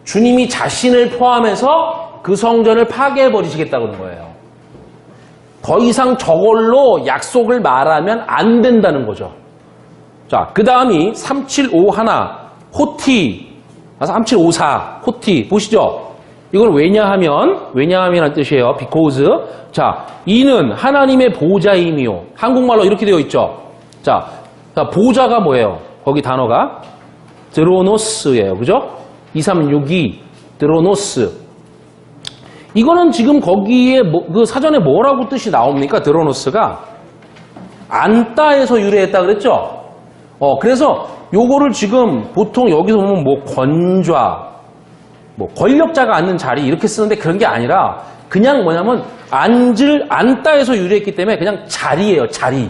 주님이 자신을 포함해서 그 성전을 파괴해버리시겠다고 그런 거예요. 더 이상 저걸로 약속을 말하면 안 된다는 거죠. 자, 그 다음이 3751 호티, 3754 호티 보시죠. 이건 왜냐하면이라는 뜻이에요. because. 자, 이는 하나님의 보좌임이요. 한국말로 이렇게 되어 있죠. 자, 보좌가 뭐예요? 거기 단어가 드로노스예요. 그죠? 2362 드로노스. 이거는 지금 거기에 그 사전에 뭐라고 뜻이 나옵니까? 드로노스가 안따에서 유래했다 그랬죠? 그래서 요거를 지금 보통 여기서 보면 뭐 권좌, 뭐 권력자가 앉는 자리 이렇게 쓰는데 그런 게 아니라 그냥 뭐냐면 안따에서 유래했기 때문에 그냥 자리예요, 자리.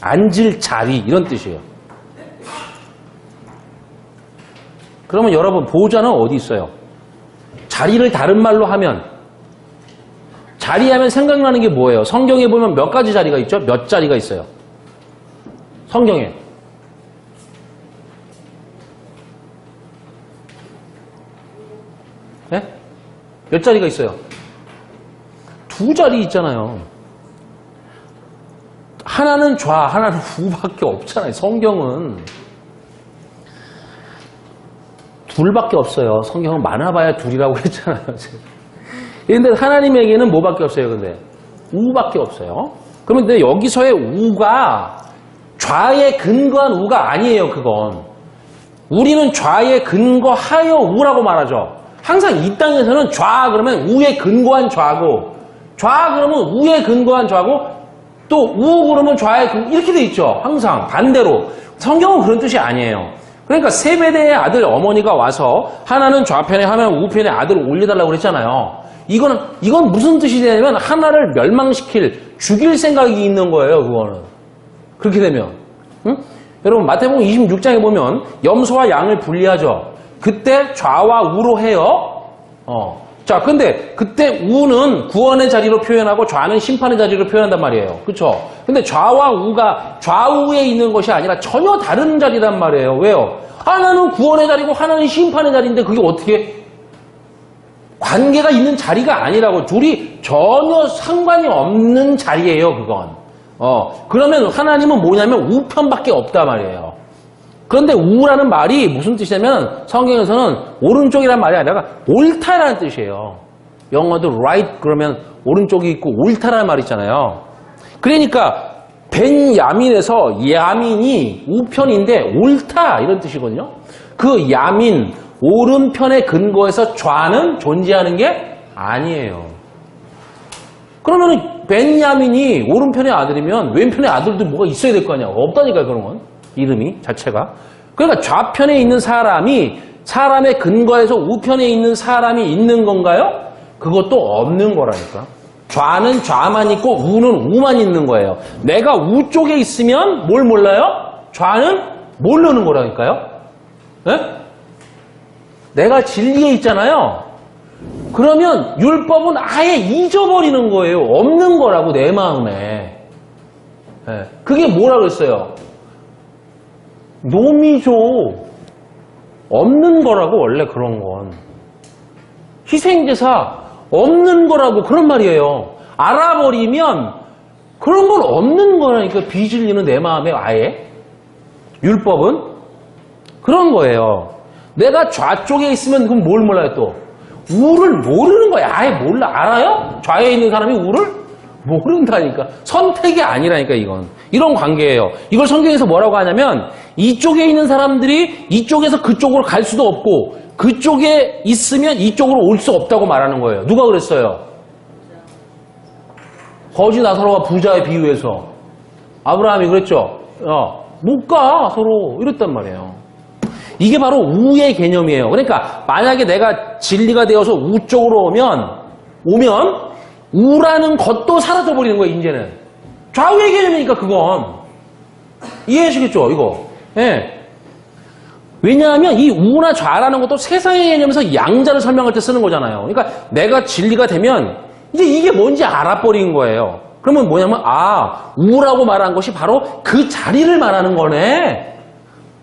앉을 자리 이런 뜻이에요. 그러면 여러분 보좌는 어디 있어요? 자리를 다른 말로 하면 자리하면 생각나는 게 뭐예요? 성경에 보면 몇 가지 자리가 있죠? 몇 자리가 있어요? 성경에. 네? 몇 자리가 있어요? 두 자리 있잖아요. 하나는 좌, 하나는 우밖에 없잖아요. 성경은. 둘밖에 없어요. 성경은 많아봐야 둘이라고 했잖아요. 그런데 하나님에게는 뭐밖에 없어요, 근데? 우밖에 없어요. 그러면 근데 여기서의 우가 좌에 근거한 우가 아니에요, 그건. 우리는 좌에 근거하여 우라고 말하죠. 항상 이 땅에서는 좌 그러면 우에 근거한 좌고, 좌 그러면 우에 근거한 좌고, 또 우 그러면 좌에 이렇게 돼 있죠. 항상 반대로. 성경은 그런 뜻이 아니에요. 그러니까 세베대의 아들 어머니가 와서 하나는 좌편에 하나는 우편에 아들을 올려달라고 그랬잖아요. 이건 무슨 뜻이 되냐면 하나를 멸망시킬, 죽일 생각이 있는 거예요, 그거는. 그렇게 되면. 응? 여러분, 마태복음 26장에 보면 염소와 양을 분리하죠. 그때 좌와 우로 해요. 자, 근데 그때 우는 구원의 자리로 표현하고 좌는 심판의 자리로 표현한단 말이에요. 그쵸? 근데 좌와 우가 좌우에 있는 것이 아니라 전혀 다른 자리란 말이에요. 왜요? 하나는 구원의 자리고 하나는 심판의 자리인데 그게 어떻게 관계가 있는 자리가 아니라고. 둘이 전혀 상관이 없는 자리예요, 그건. 그러면 하나님은 뭐냐면 우편밖에 없단 말이에요. 그런데 우라는 말이 무슨 뜻이냐면 성경에서는 오른쪽이란 말이 아니라 옳다라는 뜻이에요. 영어도 right 그러면 오른쪽이 있고 옳다라는 말 있잖아요. 그러니까 벤야민에서 야민이 우편인데 옳다 이런 뜻이거든요. 그 야민, 오른편의 근거에서 좌는 존재하는 게 아니에요. 그러면 벤야민이 오른편의 아들이면 왼편의 아들도 뭐가 있어야 될 거 아니야. 없다니까요, 그런 건. 이름이 자체가. 그러니까 좌편에 있는 사람이 사람의 근거에서 우편에 있는 사람이 있는 건가요? 그것도 없는 거라니까. 좌는 좌만 있고 우는 우만 있는 거예요. 내가 우 쪽에 있으면 뭘 몰라요? 좌는 모르는 거라니까요. 네? 내가 진리에 있잖아요. 그러면 율법은 아예 잊어버리는 거예요. 없는 거라고 내 마음에. 네. 그게 뭐라 그랬어요? 놈이죠. 없는 거라고 원래 그런 건. 희생제사 없는 거라고 그런 말이에요. 알아버리면 그런 건 없는 거라니까. 비질리는 내 마음에 아예. 율법은 그런 거예요. 내가 좌쪽에 있으면 그럼 뭘 몰라요 또? 우를 모르는 거야. 아예 몰라. 알아요? 좌에 있는 사람이 우를? 모른다니까. 선택이 아니라니까 이건. 이런 관계예요. 이걸 성경에서 뭐라고 하냐면 이쪽에 있는 사람들이 이쪽에서 그쪽으로 갈 수도 없고 그쪽에 있으면 이쪽으로 올 수 없다고 말하는 거예요. 누가 그랬어요? 거지 나사로와 부자의 비유에서 아브라함이 그랬죠. 못 가 서로 이랬단 말이에요. 이게 바로 우의 개념이에요. 그러니까 만약에 내가 진리가 되어서 우 쪽으로 오면 우라는 것도 사라져버리는 거예요. 이제는 좌우의 개념이니까 그건 이해하시겠죠 이거. 예. 왜냐하면 이 우나 좌라는 것도 세상의 개념에서 양자를 설명할 때 쓰는 거잖아요. 그러니까 내가 진리가 되면 이제 이게 뭔지 알아버린 거예요. 그러면 뭐냐면 우라고 말한 것이 바로 그 자리를 말하는 거네.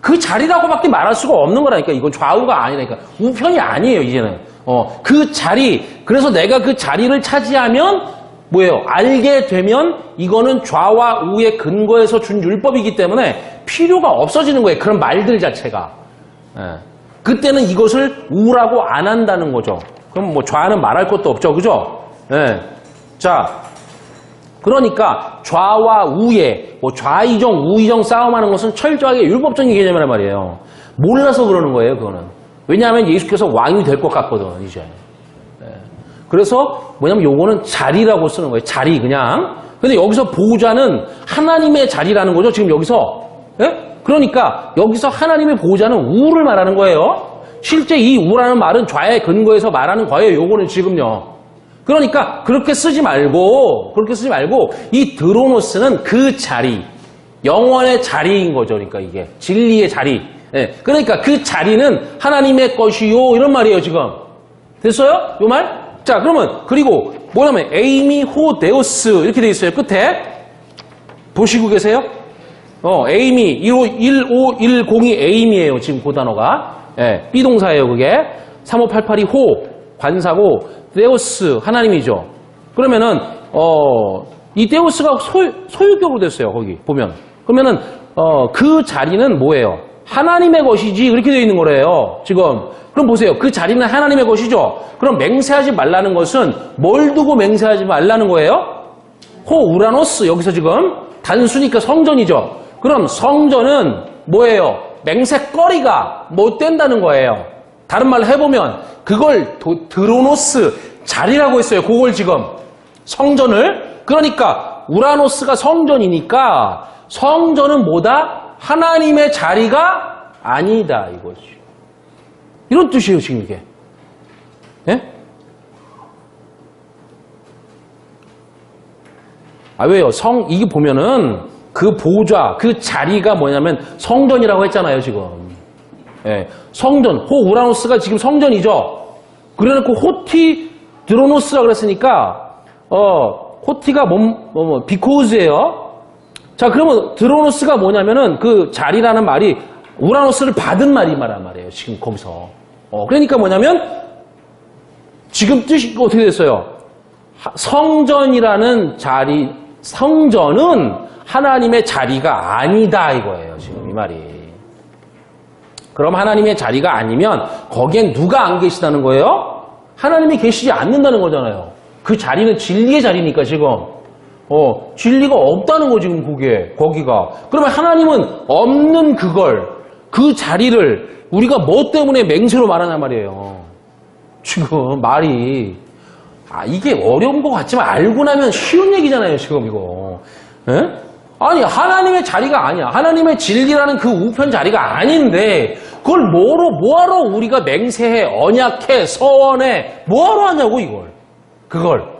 그 자리라고밖에 말할 수가 없는 거라니까. 이건 좌우가 아니라니까. 우편이 아니에요 이제는. 그 자리. 그래서 내가 그 자리를 차지하면 뭐예요? 알게 되면 이거는 좌와 우의 근거에서 준 율법이기 때문에 필요가 없어지는 거예요. 그런 말들 자체가. 그때는 이것을 우라고 안 한다는 거죠. 그럼 뭐 좌는 말할 것도 없죠. 그죠? 자, 그러니까 좌와 우의 뭐 좌이정 우이정 싸움하는 것은 철저하게 율법적인 개념이란 말이에요. 몰라서 그러는 거예요. 그거는. 왜냐하면 예수께서 왕이 될 것 같거든 이제. 그래서 뭐냐면 요거는 자리라고 쓰는 거예요. 자리 그냥. 근데 여기서 보호자는 하나님의 자리라는 거죠. 지금 여기서. 그러니까 여기서 하나님의 보호자는 우를 말하는 거예요. 실제 이 우라는 말은 좌의 근거에서 말하는 거예요. 요거는 지금요. 그러니까 그렇게 쓰지 말고 이 드로노스는 그 자리. 영원의 자리인 거죠. 그러니까 이게 진리의 자리. 예, 그러니까 그 자리는 하나님의 것이요 이런 말이에요. 지금 됐어요? 요 말? 자, 그러면 그리고 뭐냐면 에이미 호 데우스 이렇게 돼 있어요. 끝에 보시고 계세요? 에이미 1510이 에이미예요. 지금 그 단어가 비동사예요. 그게 3588이 호 관사고 데우스 하나님이죠. 그러면은 이 데우스가 소유격으로 됐어요. 거기 보면 그러면은 그 자리는 뭐예요? 하나님의 것이지 이렇게 되어 있는 거래요. 지금 그럼 보세요. 그 자리는 하나님의 것이죠. 그럼 맹세하지 말라는 것은 뭘 두고 맹세하지 말라는 거예요? 호 우라노스 여기서 지금 단수니까 성전이죠. 그럼 성전은 뭐예요? 맹세거리가 못 된다는 거예요. 다른 말로 해보면 그걸 드로노스 자리라고 했어요. 그걸 지금 성전을 그러니까 우라노스가 성전이니까 성전은 뭐다? 하나님의 자리가 아니다 이거지. 이런 뜻이에요 지금 이게. 예? 왜요? 이게 보면은 그 보좌, 그 자리가 뭐냐면 성전이라고 했잖아요 지금. 예, 성전, 호 우라노스가 지금 성전이죠. 그래놓고 호티 드로노스라 그랬으니까 호티가 비코즈예요. 자, 그러면 드로노스가 뭐냐면은 그 자리라는 말이 우라노스를 받은 말이란 말이에요. 지금 거기서. 그러니까 뭐냐면 지금 뜻이 어떻게 됐어요? 성전이라는 자리, 성전은 하나님의 자리가 아니다 이거예요. 지금 이 말이. 그럼 하나님의 자리가 아니면 거기엔 누가 안 계시다는 거예요? 하나님이 계시지 않는다는 거잖아요. 그 자리는 진리의 자리니까 지금. 진리가 없다는 거 지금 거기가. 그러면 하나님은 없는 그 자리를 우리가 뭐 때문에 맹세로 말하냐 말이에요. 지금 말이 이게 어려운 것 같지만 알고 나면 쉬운 얘기잖아요. 지금 이거. 에? 아니 하나님의 자리가 아니야. 하나님의 진리라는 그 우편 자리가 아닌데 그걸 뭐하러 우리가 맹세해, 언약해, 서원해 뭐하러 하냐고 이걸. 그걸.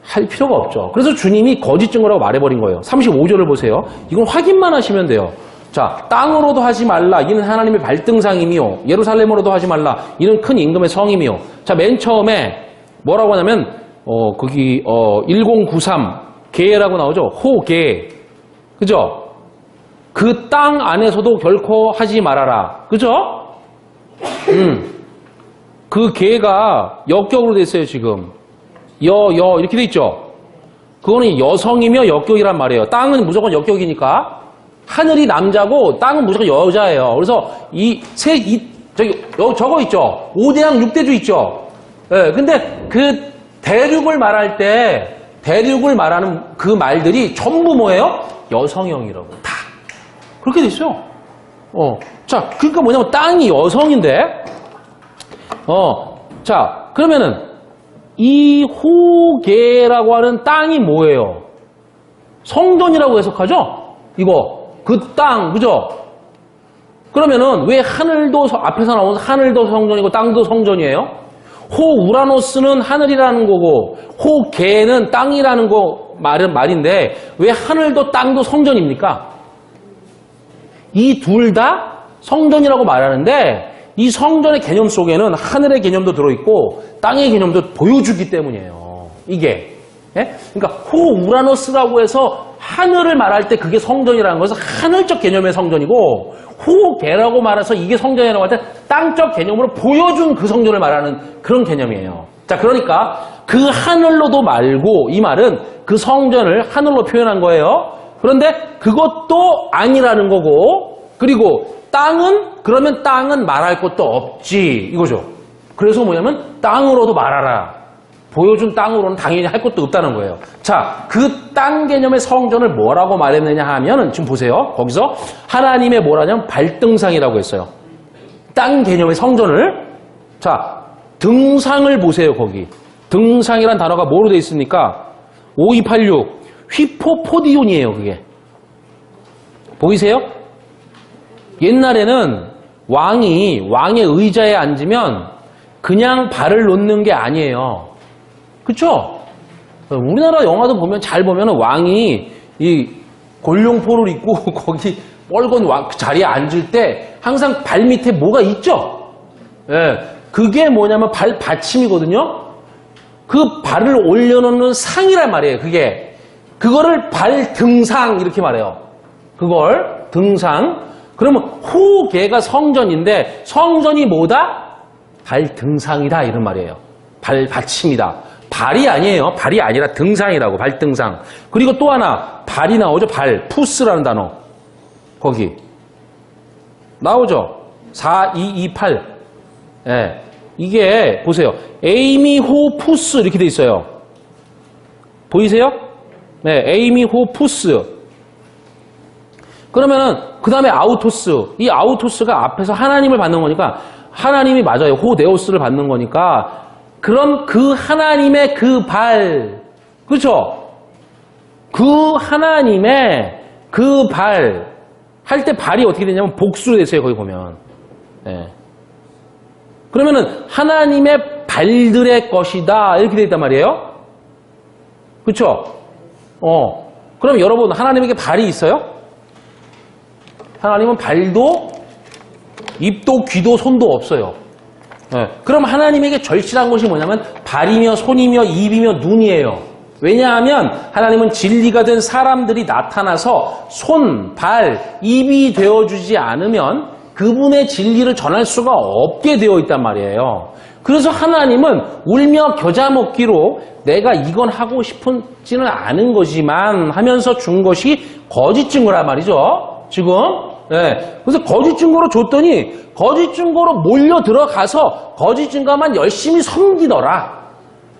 할 필요가 없죠. 그래서 주님이 거짓 증거라고 말해버린 거예요. 35절을 보세요. 이건 확인만 하시면 돼요. 자, 땅으로도 하지 말라. 이는 하나님의 발등상이며 예루살렘으로도 하지 말라. 이는 큰 임금의 성이며. 자, 맨 처음에 뭐라고 하냐면 거기 1093 계라고 나오죠. 호계. 그죠? 그 땅 안에서도 결코 하지 말아라. 그죠? 그 계가 역격으로 돼 있어요, 지금. 이렇게 돼 있죠. 그거는 여성이며 역격이란 말이에요. 땅은 무조건 역격이니까. 하늘이 남자고 땅은 무조건 여자예요. 그래서 저거 있죠. 5대양 6대주 있죠. 예, 근데 그 대륙을 말할 때 대륙을 말하는 그 말들이 전부 뭐예요? 여성형이라고. 다. 그렇게 돼 있어요. 자, 그러니까 뭐냐면 땅이 여성인데 자, 그러면은 이 호계라고 하는 땅이 뭐예요? 성전이라고 해석하죠? 그 땅, 그죠? 그러면은 왜 하늘도 앞에서 나오는 하늘도 성전이고 땅도 성전이에요? 호 우라노스는 하늘이라는 거고 호계는 땅이라는 거 말인데 왜 하늘도 땅도 성전입니까? 이 둘 다 성전이라고 말하는데 이 성전의 개념 속에는 하늘의 개념도 들어있고 땅의 개념도 보여주기 때문이에요. 이게. 예? 그러니까 호 우라노스라고 해서 하늘을 말할 때 그게 성전이라는 것은 하늘적 개념의 성전이고 호계라고 말해서 이게 성전이라고 할 때 땅적 개념으로 보여준 그 성전을 말하는 그런 개념이에요. 자, 그러니까 그 하늘로도 말고 이 말은 그 성전을 하늘로 표현한 거예요. 그런데 그것도 아니라는 거고 그리고 그러면 땅은 말할 것도 없지 이거죠. 그래서 뭐냐면 땅으로도 말하라. 보여준 땅으로는 당연히 할 것도 없다는 거예요. 자, 그 땅 개념의 성전을 뭐라고 말했느냐 하면은 지금 보세요. 거기서 하나님의 뭐라냐면 발등상이라고 했어요. 땅 개념의 성전을. 자, 등상을 보세요. 거기. 등상이란 단어가 뭐로 되어 있습니까? 5286 휘포포디온이에요. 그게. 보이세요? 옛날에는 왕의 의자에 앉으면 그냥 발을 놓는 게 아니에요. 그쵸? 우리나라 영화도 보면 잘 보면 왕이 이 골룡포를 입고 거기 뻘건 자리에 앉을 때 항상 발 밑에 뭐가 있죠? 예, 그게 뭐냐면 발 받침이거든요. 그 발을 올려놓는 상이란 말이에요. 그거를 발등상 이렇게 말해요. 그걸 등상. 그러면 후계가 성전인데 성전이 뭐다? 발등상이다 이런 말이에요. 발 받침이다. 발이 아니에요. 발이 아니라 등상이라고. 발등상. 그리고 또 하나 발이 나오죠. 발. 푸스라는 단어. 거기 나오죠. 4, 2, 2, 8. 예. 이게 보세요. 에이미 호 푸스 이렇게 돼 있어요. 보이세요? 네, 에이미 호 푸스. 그러면은 그 다음에 아우토스. 이 아우토스가 앞에서 하나님을 받는 거니까 하나님이 맞아요. 호네오스를 받는 거니까 그럼 그 하나님의 그 발, 그렇죠? 그 하나님의 그 발 할 때 발이 어떻게 되냐면 복수로 됐어요. 거기 보면. 네. 그러면은 하나님의 발들의 것이다 이렇게 되어 있단 말이에요. 그렇죠? 그럼 여러분 하나님에게 발이 있어요? 하나님은 발도 입도 귀도 손도 없어요. 네. 그럼 하나님에게 절실한 것이 뭐냐면 발이며 손이며 입이며 눈이에요. 왜냐하면 하나님은 진리가 된 사람들이 나타나서 손, 발, 입이 되어주지 않으면 그분의 진리를 전할 수가 없게 되어 있단 말이에요. 그래서 하나님은 울며 겨자 먹기로 내가 이건 하고 싶지는 않은 거지만 하면서 준 것이 거짓 증거란 말이죠. 지금. 네. 그래서 거짓 증거로 줬더니 거짓 증거로 몰려 들어가서 거짓 증거만 열심히 섬기더라.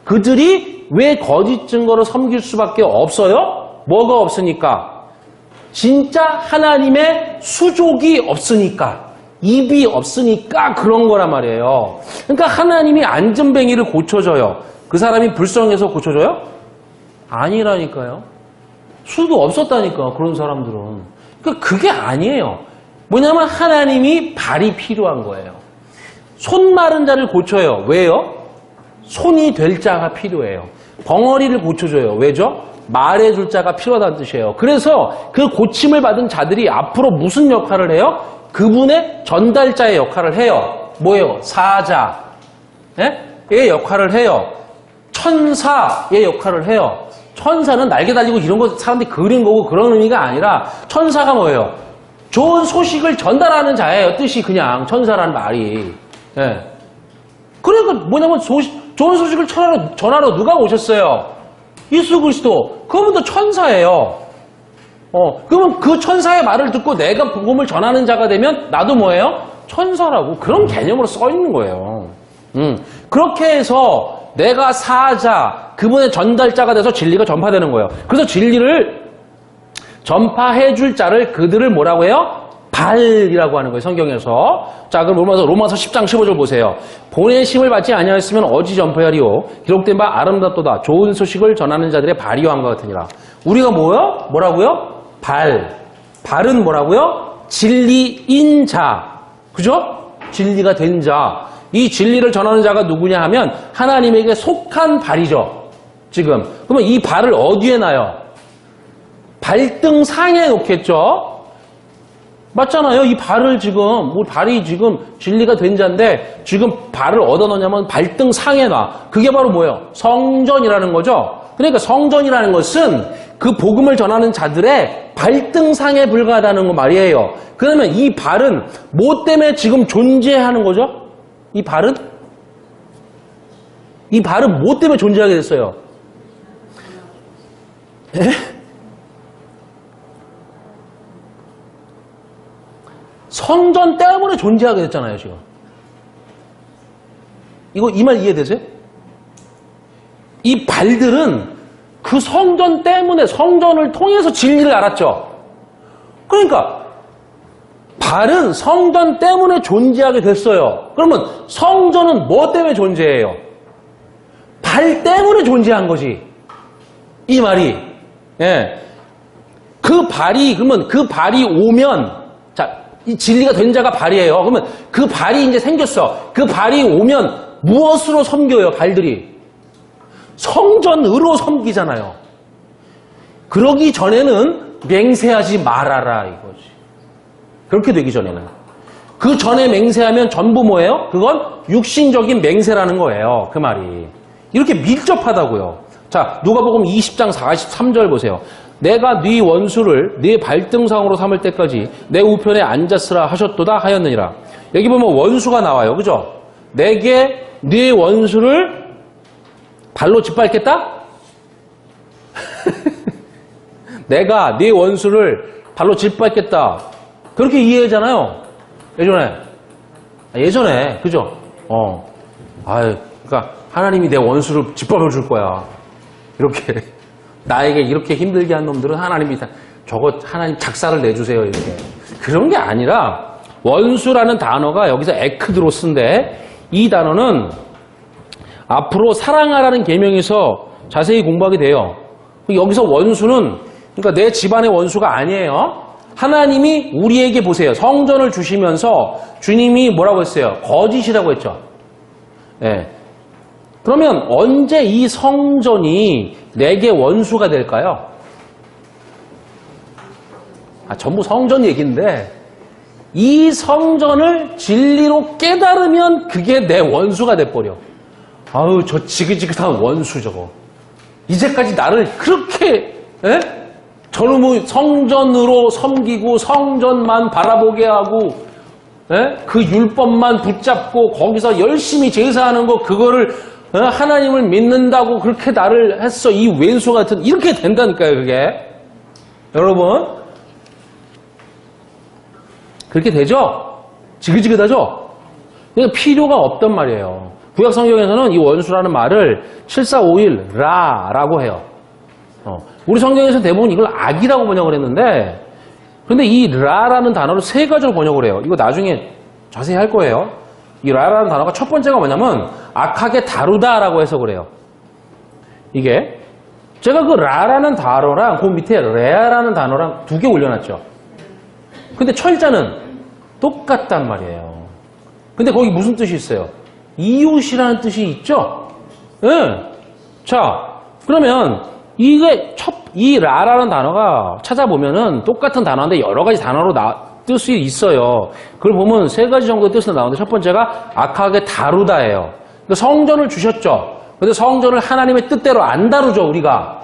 그들이 왜 거짓 증거로 섬길 수밖에 없어요? 뭐가 없으니까? 진짜 하나님의 수족이 없으니까. 입이 없으니까 그런 거란 말이에요. 그러니까 하나님이 안전뱅이를 고쳐줘요. 그 사람이 불쌍해서 고쳐줘요? 아니라니까요. 수도 없었다니까 그런 사람들은. 그러니까 그게 아니에요. 뭐냐면 하나님이 발이 필요한 거예요. 손 마른 자를 고쳐요. 왜요? 손이 될 자가 필요해요. 벙어리를 고쳐줘요. 왜죠? 말해줄 자가 필요하다는 뜻이에요. 그래서 그 고침을 받은 자들이 앞으로 무슨 역할을 해요? 그분의 전달자의 역할을 해요. 뭐예요? 사자. 의 역할을 해요. 천사의 역할을 해요. 천사는 날개 달리고 이런 거 사람들이 그린 거고 그런 의미가 아니라 천사가 뭐예요? 좋은 소식을 전달하는 자예요. 뜻이 그냥 천사라는 말이. 예. 그러니까 뭐냐면 좋은 소식을 전하러 누가 오셨어요? 예수 그리스도. 그분도 천사예요. 그러면 그 천사의 말을 듣고 내가 복음을 전하는 자가 되면 나도 뭐예요? 천사라고. 그런 개념으로 써 있는 거예요. 그렇게 해서 내가 사자, 그분의 전달자가 돼서 진리가 전파되는 거예요. 그래서 진리를 전파해 줄 자를 그들을 뭐라고 해요? 발이라고 하는 거예요. 성경에서. 자, 그럼 로마서 10장 15절 보세요. 보내심을 받지 아니하였으면 어찌 전파하리요? 기록된 바 아름답도다. 좋은 소식을 전하는 자들의 발이 왕과 같으니라. 우리가 뭐라고요? 발. 발은 뭐라고요? 진리인 자. 그죠? 진리가 된 자. 이 진리를 전하는 자가 누구냐 하면 하나님에게 속한 발이죠. 지금. 그러면 이 발을 어디에 놔요? 발등상에 놓겠죠? 맞잖아요. 이 발을 지금, 발이 지금 진리가 된 자인데 지금 발을 얻어 놓냐면 발등상에 놔. 그게 바로 뭐예요? 성전이라는 거죠. 그러니까 성전이라는 것은 그 복음을 전하는 자들의 발등상에 불과하다는 거 말이에요. 그러면 이 발은 뭐 때문에 지금 존재하는 거죠? 이 발은? 이 발은 뭐 때문에 존재하게 됐어요? 에? 성전 때문에 존재하게 됐잖아요, 지금. 이 말 이해되세요? 이 발들은 그 성전 때문에, 성전을 통해서 진리를 알았죠. 그러니까, 발은 성전 때문에 존재하게 됐어요. 그러면 성전은 뭐 때문에 존재해요? 발 때문에 존재한 거지. 이 말이. 예. 그러면 그 발이 오면, 이 진리가 된 자가 발이에요. 그러면 그 발이 이제 생겼어. 그 발이 오면 무엇으로 섬겨요, 발들이? 성전으로 섬기잖아요. 그러기 전에는 맹세하지 말아라 이거지. 그렇게 되기 전에는. 그 전에 맹세하면 전부 뭐예요? 그건 육신적인 맹세라는 거예요. 그 말이. 이렇게 밀접하다고요. 자, 누가복음 20장 43절 보세요. 내가 네 원수를 네 발등상으로 삼을 때까지 내 우편에 앉았으라 하셨도다 하였느니라. 여기 보면 원수가 나와요. 그죠? 내게 네 원수를 발로 짓밟겠다? 내가 네 원수를 발로 짓밟겠다. 그렇게 이해하잖아요. 예전에 그죠? 그러니까 하나님이 내 원수를 짓밟아 줄 거야. 이렇게 나에게 이렇게 힘들게 한 놈들은 하나님이 저거 하나님 작사를 내주세요. 이렇게 그런 게 아니라 원수라는 단어가 여기서 에크드로스인데 이 단어는 앞으로 사랑하라는 계명에서 자세히 공부하게 돼요. 여기서 원수는 그러니까 내 집안의 원수가 아니에요. 하나님이 우리에게 보세요. 성전을 주시면서 주님이 뭐라고 했어요? 거짓이라고 했죠. 네. 그러면 언제 이 성전이 내게 원수가 될까요? 전부 성전 얘기인데 이 성전을 진리로 깨달으면 그게 내 원수가 돼버려. 아우 저 지긋지긋한 원수 저거. 이제까지 나를 그렇게 저놈의 성전으로 섬기고 성전만 바라보게 하고 그 율법만 붙잡고 거기서 열심히 제사하는 거 그거를 하나님을 믿는다고 그렇게 나를 했어. 이 왼수 같은 이렇게 된다니까요. 그게 여러분 그렇게 되죠? 지긋지긋하죠? 그러니까 필요가 없단 말이에요. 구약 성경에서는 이 원수라는 말을 7451라라고 해요. 우리 성경에서는 대부분 이걸 악이라고 번역을 했는데 근데 이 라라는 단어를 세 가지로 번역을 해요. 이거 나중에 자세히 할 거예요. 이 라라는 단어가 첫 번째가 뭐냐면 악하게 다루다라고 해석을 해요. 이게 제가 그 라라는 단어랑 그 밑에 레아라는 단어랑 두 개 올려놨죠. 근데 철자는 똑같단 말이에요. 근데 거기 무슨 뜻이 있어요? 이웃이라는 뜻이 있죠? 네. 자, 그러면 이 라라는 단어가 찾아보면은 똑같은 단어인데 여러 가지 단어로 뜻이 있어요. 그걸 보면 세 가지 정도의 뜻으로 나오는데 첫 번째가 악하게 다루다예요. 그러니까 성전을 주셨죠. 근데 성전을 하나님의 뜻대로 안 다루죠, 우리가.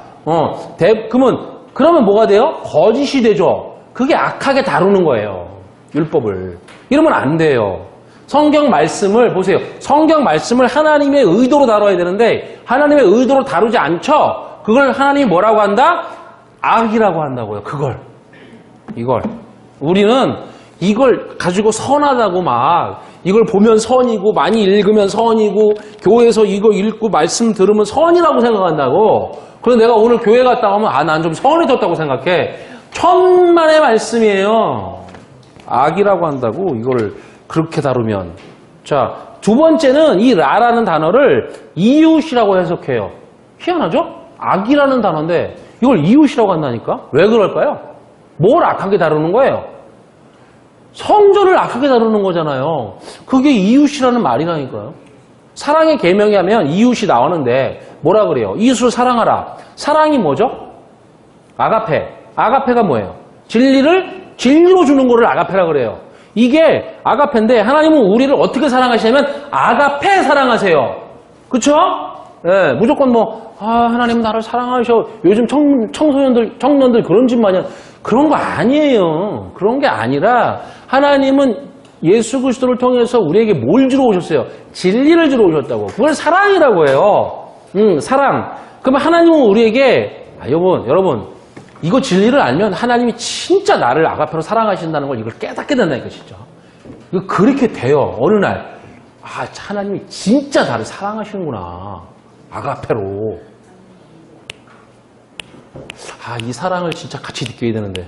그러면 뭐가 돼요? 거짓이 되죠. 그게 악하게 다루는 거예요. 율법을. 이러면 안 돼요. 성경 말씀을 보세요. 성경 말씀을 하나님의 의도로 다뤄야 되는데 하나님의 의도로 다루지 않죠. 그걸 하나님이 뭐라고 한다? 악이라고 한다고요. 이걸. 우리는 이걸 가지고 선하다고 막 이걸 보면 선이고 많이 읽으면 선이고 교회에서 이거 읽고 말씀 들으면 선이라고 생각한다고. 그래서 내가 오늘 교회 갔다 오면 난 좀 선해졌다고 생각해. 천만의 말씀이에요. 악이라고 한다고 이걸 그렇게 다루면. 자, 두 번째는 이 라라는 단어를 이웃이라고 해석해요. 희한하죠? 악이라는 단어인데 이걸 이웃이라고 한다니까? 왜 그럴까요? 뭘 악하게 다루는 거예요? 성전을 악하게 다루는 거잖아요. 그게 이웃이라는 말이라니까요. 사랑의 계명이 하면 이웃이 나오는데 뭐라 그래요? 이웃을 사랑하라. 사랑이 뭐죠? 아가페. 아가페가 뭐예요? 진리로 주는 거를 아가페라 그래요. 이게 아가페인데 하나님은 우리를 어떻게 사랑하시냐면 아가페 사랑하세요. 그쵸? 네, 무조건 하나님은 나를 사랑하셔. 요즘 청년들 그런 짓 마냥 그런 거 아니에요. 그런 게 아니라 하나님은 예수 그리스도를 통해서 우리에게 뭘 주러 오셨어요? 진리를 주러 오셨다고. 그걸 사랑이라고 해요. 사랑. 그러면 하나님은 우리에게 여러분 이거 진리를 알면 하나님이 진짜 나를 아가페로 사랑하신다는 걸 이걸 깨닫게 된다니까 진짜. 이거 그렇게 돼요. 어느 날 하나님이 진짜 나를 사랑하시는구나. 아가페로. 이 사랑을 진짜 같이 느껴야 되는데.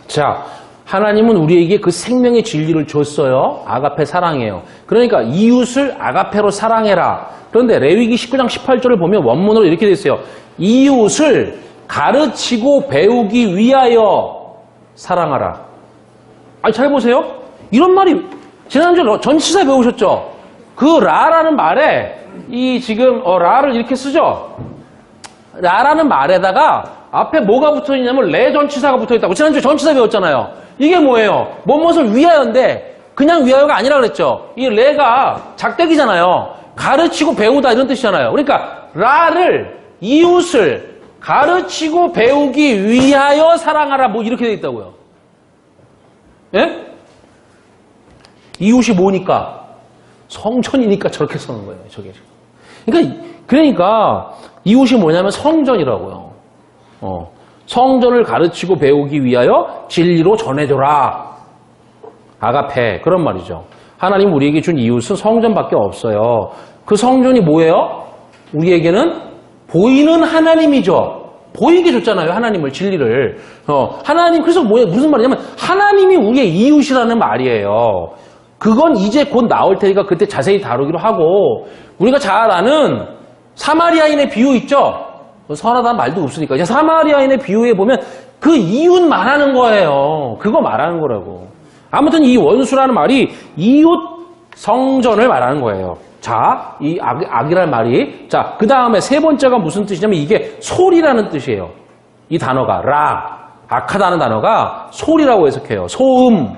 자, 하나님은 우리에게 그 생명의 진리를 줬어요. 아가페 사랑이에요. 그러니까 이웃을 아가페로 사랑해라. 그런데 레위기 19장 18절을 보면 원문으로 이렇게 돼 있어요. 이웃을 가르치고 배우기 위하여 사랑하라. 잘 보세요. 이런 말이 지난주 전치사 배우셨죠? 그 라라는 말에 이 지금 라를 이렇게 쓰죠? 라라는 말에다가 앞에 뭐가 붙어 있냐면 레 전치사가 붙어 있다고. 지난주에 전치사 배웠잖아요. 이게 뭐예요? 무엇을 위하여인데 그냥 위하여가 아니라 그랬죠. 이 레가 작대기잖아요. 가르치고 배우다 이런 뜻이잖아요. 그러니까 라를 이웃을 가르치고 배우기 위하여 사랑하라 뭐 이렇게 돼 있다고요. 예? 이웃이 뭐니까? 성전이니까 저렇게 쓰는 거예요. 저게. 그러니까 이웃이 뭐냐면 성전이라고요. 성전을 가르치고 배우기 위하여 진리로 전해줘라. 아가페 그런 말이죠. 하나님 우리에게 준 이웃은 성전밖에 없어요. 그 성전이 뭐예요? 우리에게는 보이는 하나님이죠. 보이게 줬잖아요. 하나님을 진리를. 하나님 그래서 무슨 말이냐면 하나님이 우리의 이웃이라는 말이에요. 그건 이제 곧 나올 테니까 그때 자세히 다루기로 하고 우리가 잘 아는 사마리아인의 비유 있죠? 선하다는 말도 없으니까 이제 사마리아인의 비유에 보면 그 이웃 말하는 거예요. 그거 말하는 거라고. 아무튼 이 원수라는 말이 이웃 성전을 말하는 거예요. 자, 이 악이라는 말이 자, 그 다음에 세 번째가 무슨 뜻이냐면 이게 소리라는 뜻이에요. 이 단어가 악하다는 단어가 소리라고 해석해요. 소음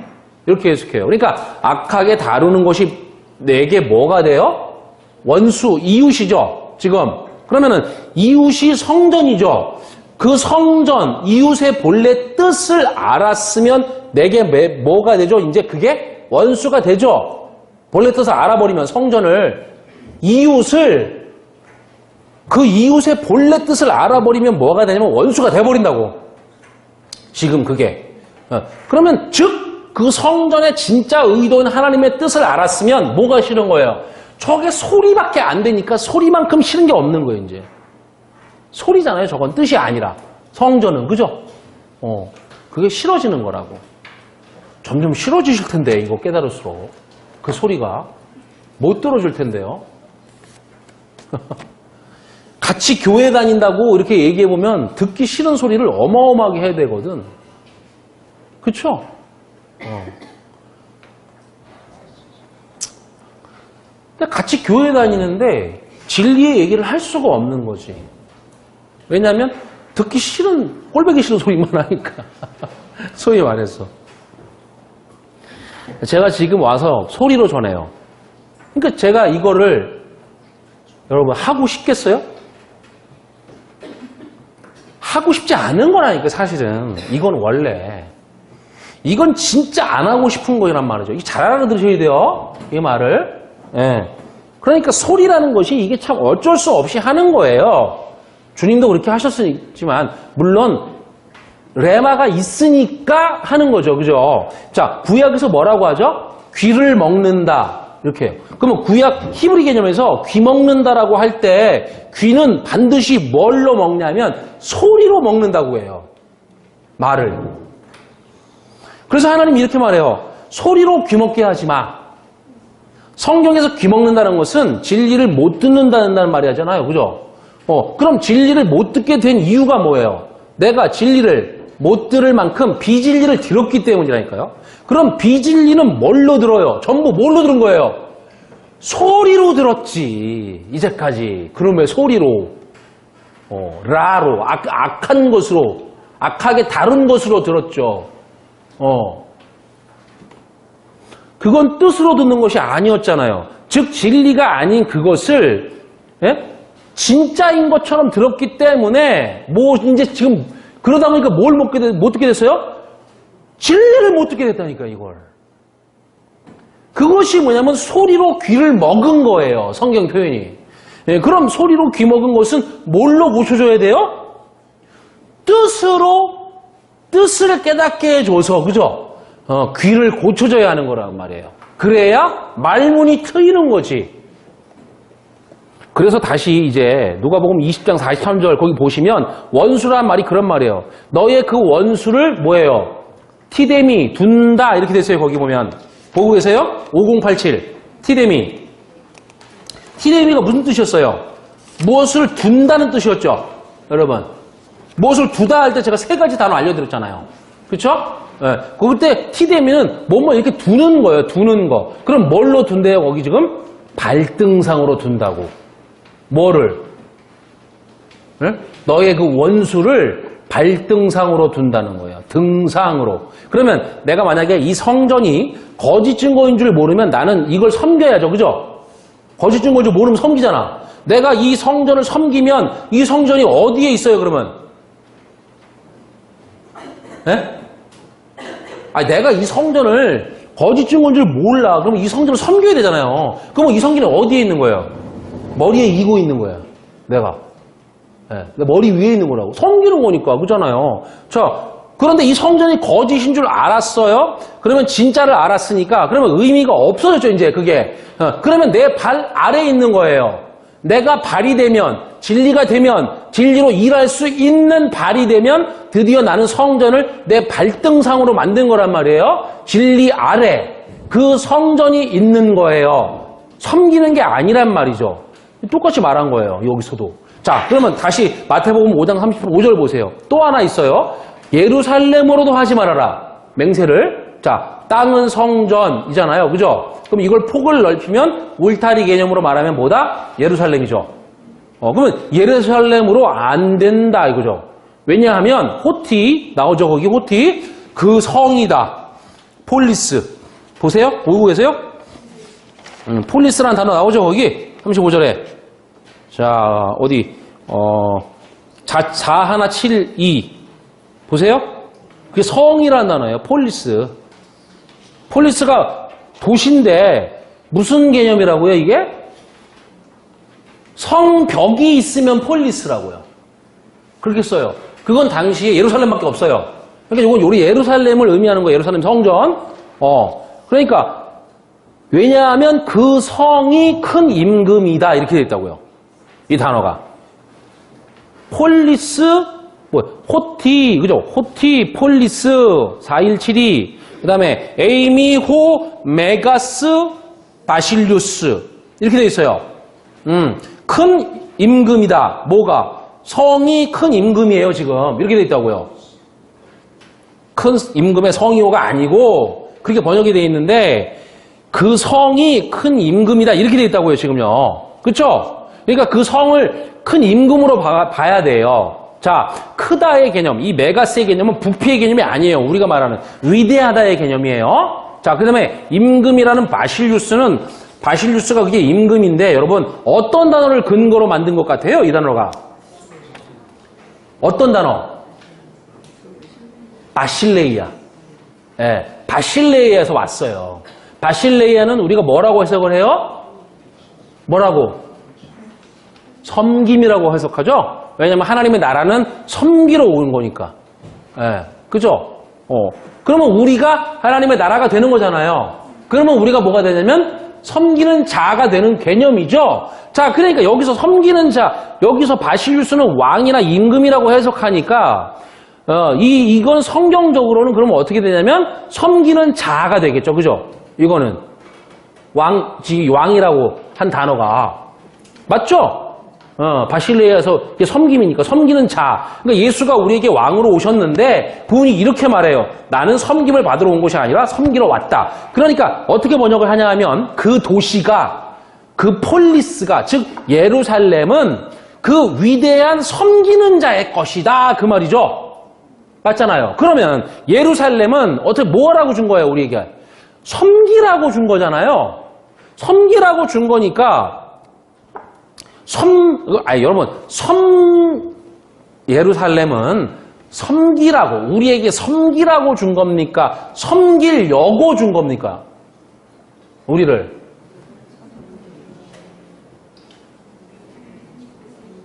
이렇게 해석해요. 그러니까 악하게 다루는 것이 내게 뭐가 돼요? 원수, 이웃이죠. 지금 그러면은 이웃이 성전이죠. 그 성전, 이웃의 본래 뜻을 알았으면 내게 뭐가 되죠? 이제 그게 원수가 되죠. 본래 뜻을 알아버리면 성전을, 이웃을, 그 이웃의 본래 뜻을 알아버리면 뭐가 되냐면 원수가 돼버린다고. 지금 그게. 그러면 즉 그 성전의 진짜 의도인 하나님의 뜻을 알았으면 뭐가 싫은 거예요? 저게 소리밖에 안 되니까 소리만큼 싫은 게 없는 거예요, 이제. 소리잖아요, 저건 뜻이 아니라. 성전은, 그죠? 그게 싫어지는 거라고. 점점 싫어지실 텐데, 이거 깨달을수록. 그 소리가. 못 들어줄 텐데요. 같이 교회 다닌다고 이렇게 얘기해보면 듣기 싫은 소리를 어마어마하게 해야 되거든. 그쵸? 근데 같이 교회 다니는데 진리의 얘기를 할 수가 없는 거지. 왜냐하면 듣기 싫은, 꼴보기 싫은 소리만 하니까. 소위 말해서. 제가 지금 와서 소리로 전해요. 그러니까 제가 이거를 여러분 하고 싶겠어요? 하고 싶지 않은 거라니까 사실은. 이건 원래. 이건 진짜 안 하고 싶은 거란 말이죠. 이게 잘 알아들으셔야 돼요. 이 말을. 예. 그러니까 소리라는 것이 이게 참 어쩔 수 없이 하는 거예요. 주님도 그렇게 하셨지만 물론 레마가 있으니까 하는 거죠. 그죠? 자, 구약에서 뭐라고 하죠? 귀를 먹는다. 이렇게 해요. 그러면 구약 히브리 개념에서 귀 먹는다라고 할 때 귀는 반드시 뭘로 먹냐면 소리로 먹는다고 해요. 말을. 그래서 하나님이 이렇게 말해요. 소리로 귀 먹게 하지 마. 성경에서 귀 먹는다는 것은 진리를 못 듣는다는 말이 하잖아요. 그죠? 그럼 진리를 못 듣게 된 이유가 뭐예요? 내가 진리를 못 들을 만큼 비진리를 들었기 때문이라니까요. 그럼 비진리는 뭘로 들어요? 전부 뭘로 들은 거예요? 소리로 들었지. 이제까지. 그러면 소리로. 라로. 악한 것으로. 악하게 다룬 것으로 들었죠. 그건 뜻으로 듣는 것이 아니었잖아요. 즉 진리가 아닌 그것을 진짜인 것처럼 들었기 때문에 뭐 이제 지금 그러다 보니까 뭘 못 듣게 됐어요? 진리를 못 듣게 됐다니까 이걸. 그것이 뭐냐면 소리로 귀를 먹은 거예요. 성경 표현이. 그럼 소리로 귀 먹은 것은 뭘로 고쳐줘야 돼요? 뜻을 깨닫게 해줘서, 그죠? 귀를 고쳐줘야 하는 거란 말이에요. 그래야 말문이 트이는 거지. 그래서 다시 이제 누가복음 20장 43절 거기 보시면 원수란 말이 그런 말이에요. 너의 그 원수를 뭐예요? 티데미, 둔다 이렇게 됐어요. 거기 보면. 보고 계세요? 5087 티데미. 티데미가 무슨 뜻이었어요? 무엇을 둔다는 뜻이었죠. 여러분. 무엇을 두다 할 때 제가 세 가지 단어 알려드렸잖아요. 그렇죠? 네. 그때 티데미는 뭐뭐 이렇게 두는 거예요. 두는 거. 그럼 뭘로 둔대요? 거기 지금 발등상으로 둔다고. 뭐를? 너의 그 원수를 발등상으로 둔다는 거예요. 등상으로. 그러면 내가 만약에 이 성전이 거짓 증거인 줄 모르면 나는 이걸 섬겨야죠. 그죠? 거짓 증거인 줄 모르면 섬기잖아. 내가 이 성전을 섬기면 이 성전이 어디에 있어요, 그러면? 네? 아니, 내가 이 성전을 거짓 증거인 줄 몰라. 그러면 이 성전을 섬겨야 되잖아요. 그러면 이 성전이 어디에 있는 거예요? 머리에 이고 있는 거예요. 내가. 네, 머리 위에 있는 거라고. 섬기는 거니까. 그렇잖아요. 자, 그런데 이 성전이 거짓인 줄 알았어요? 그러면 진짜를 알았으니까 그러면 의미가 없어졌죠, 이제 그게. 그러면 내 발 아래에 있는 거예요. 내가 발이 되면, 진리가 되면, 진리로 일할 수 있는 발이 되면 드디어 나는 성전을 내 발등상으로 만든 거란 말이에요. 진리 아래 그 성전이 있는 거예요. 섬기는 게 아니란 말이죠. 똑같이 말한 거예요, 여기서도. 자, 그러면 다시 마태복음 5장 35절 보세요. 또 하나 있어요. 예루살렘으로도 하지 말아라. 맹세를. 자, 땅은 성전이잖아요. 그죠? 그럼 이걸 폭을 넓히면 울타리 개념으로 말하면 뭐다? 예루살렘이죠. 그러면 예루살렘으로 안 된다 이거죠. 왜냐하면 호티 나오죠. 거기 호티 그 성이다. 폴리스. 보세요. 보고 계세요? 폴리스라는 단어 나오죠. 거기 35절에. 자, 어디 4172 보세요. 그게 성이라는 단어예요. 폴리스. 폴리스가 도시인데 무슨 개념이라고요, 이게? 성벽이 있으면 폴리스라고요. 그렇게 써요. 그건 당시에 예루살렘밖에 없어요. 그러니까 이건 우리 예루살렘을 의미하는 거예요. 예루살렘 성전. 그러니까 왜냐하면 그 성이 큰 임금이다 이렇게 돼 있다고요. 이 단어가. 폴리스, 호티, 그죠? 호티, 폴리스, 4172. 그 다음에 에이미호, 메가스, 바실류스. 이렇게 돼 있어요. 큰 임금이다. 뭐가? 성이 큰 임금이에요, 지금. 이렇게 돼 있다고요. 큰 임금의 성이호가 아니고, 그렇게 번역이 돼 있는데, 그 성이 큰 임금이다. 이렇게 돼 있다고요, 지금요. 그쵸? 그러니까 그 성을 큰 임금으로 봐야 돼요. 자, 크다의 개념, 이 메가스의 개념은 부피의 개념이 아니에요. 우리가 말하는 위대하다의 개념이에요. 자, 그 다음에 임금이라는 바실류스가 그게 임금인데 여러분 어떤 단어를 근거로 만든 것 같아요? 이 단어가. 어떤 단어? 바실레이아. 네, 바실레이아에서 왔어요. 바실레이아는 우리가 뭐라고 해석을 해요? 뭐라고? 섬김이라고 해석하죠? 왜냐면 하나님의 나라는 섬기러 온 거니까. 그죠? 그러면 우리가 하나님의 나라가 되는 거잖아요. 그러면 우리가 뭐가 되냐면 섬기는 자가 되는 개념이죠. 자, 그러니까 여기서 섬기는 자, 여기서 바실류스는 왕이나 임금이라고 해석하니까 이건 성경적으로는 그러면 어떻게 되냐면 섬기는 자가 되겠죠. 그죠? 이거는 왕이라고 한 단어가 맞죠? 바실레이아에서 섬김이니까 섬기는 자. 그러니까 예수가 우리에게 왕으로 오셨는데 그분이 이렇게 말해요. 나는 섬김을 받으러 온 것이 아니라 섬기러 왔다. 그러니까 어떻게 번역을 하냐 하면 그 도시가 그 폴리스가 즉 예루살렘은 그 위대한 섬기는 자의 것이다. 그 말이죠. 맞잖아요. 그러면 예루살렘은 어떻게 뭐라고 준 거예요, 우리에게? 섬기라고 준 거잖아요. 섬기라고 준 거니까 여러분, 예루살렘은 섬기라고, 우리에게 섬기라고 준 겁니까? 섬기려고 준 겁니까? 우리를.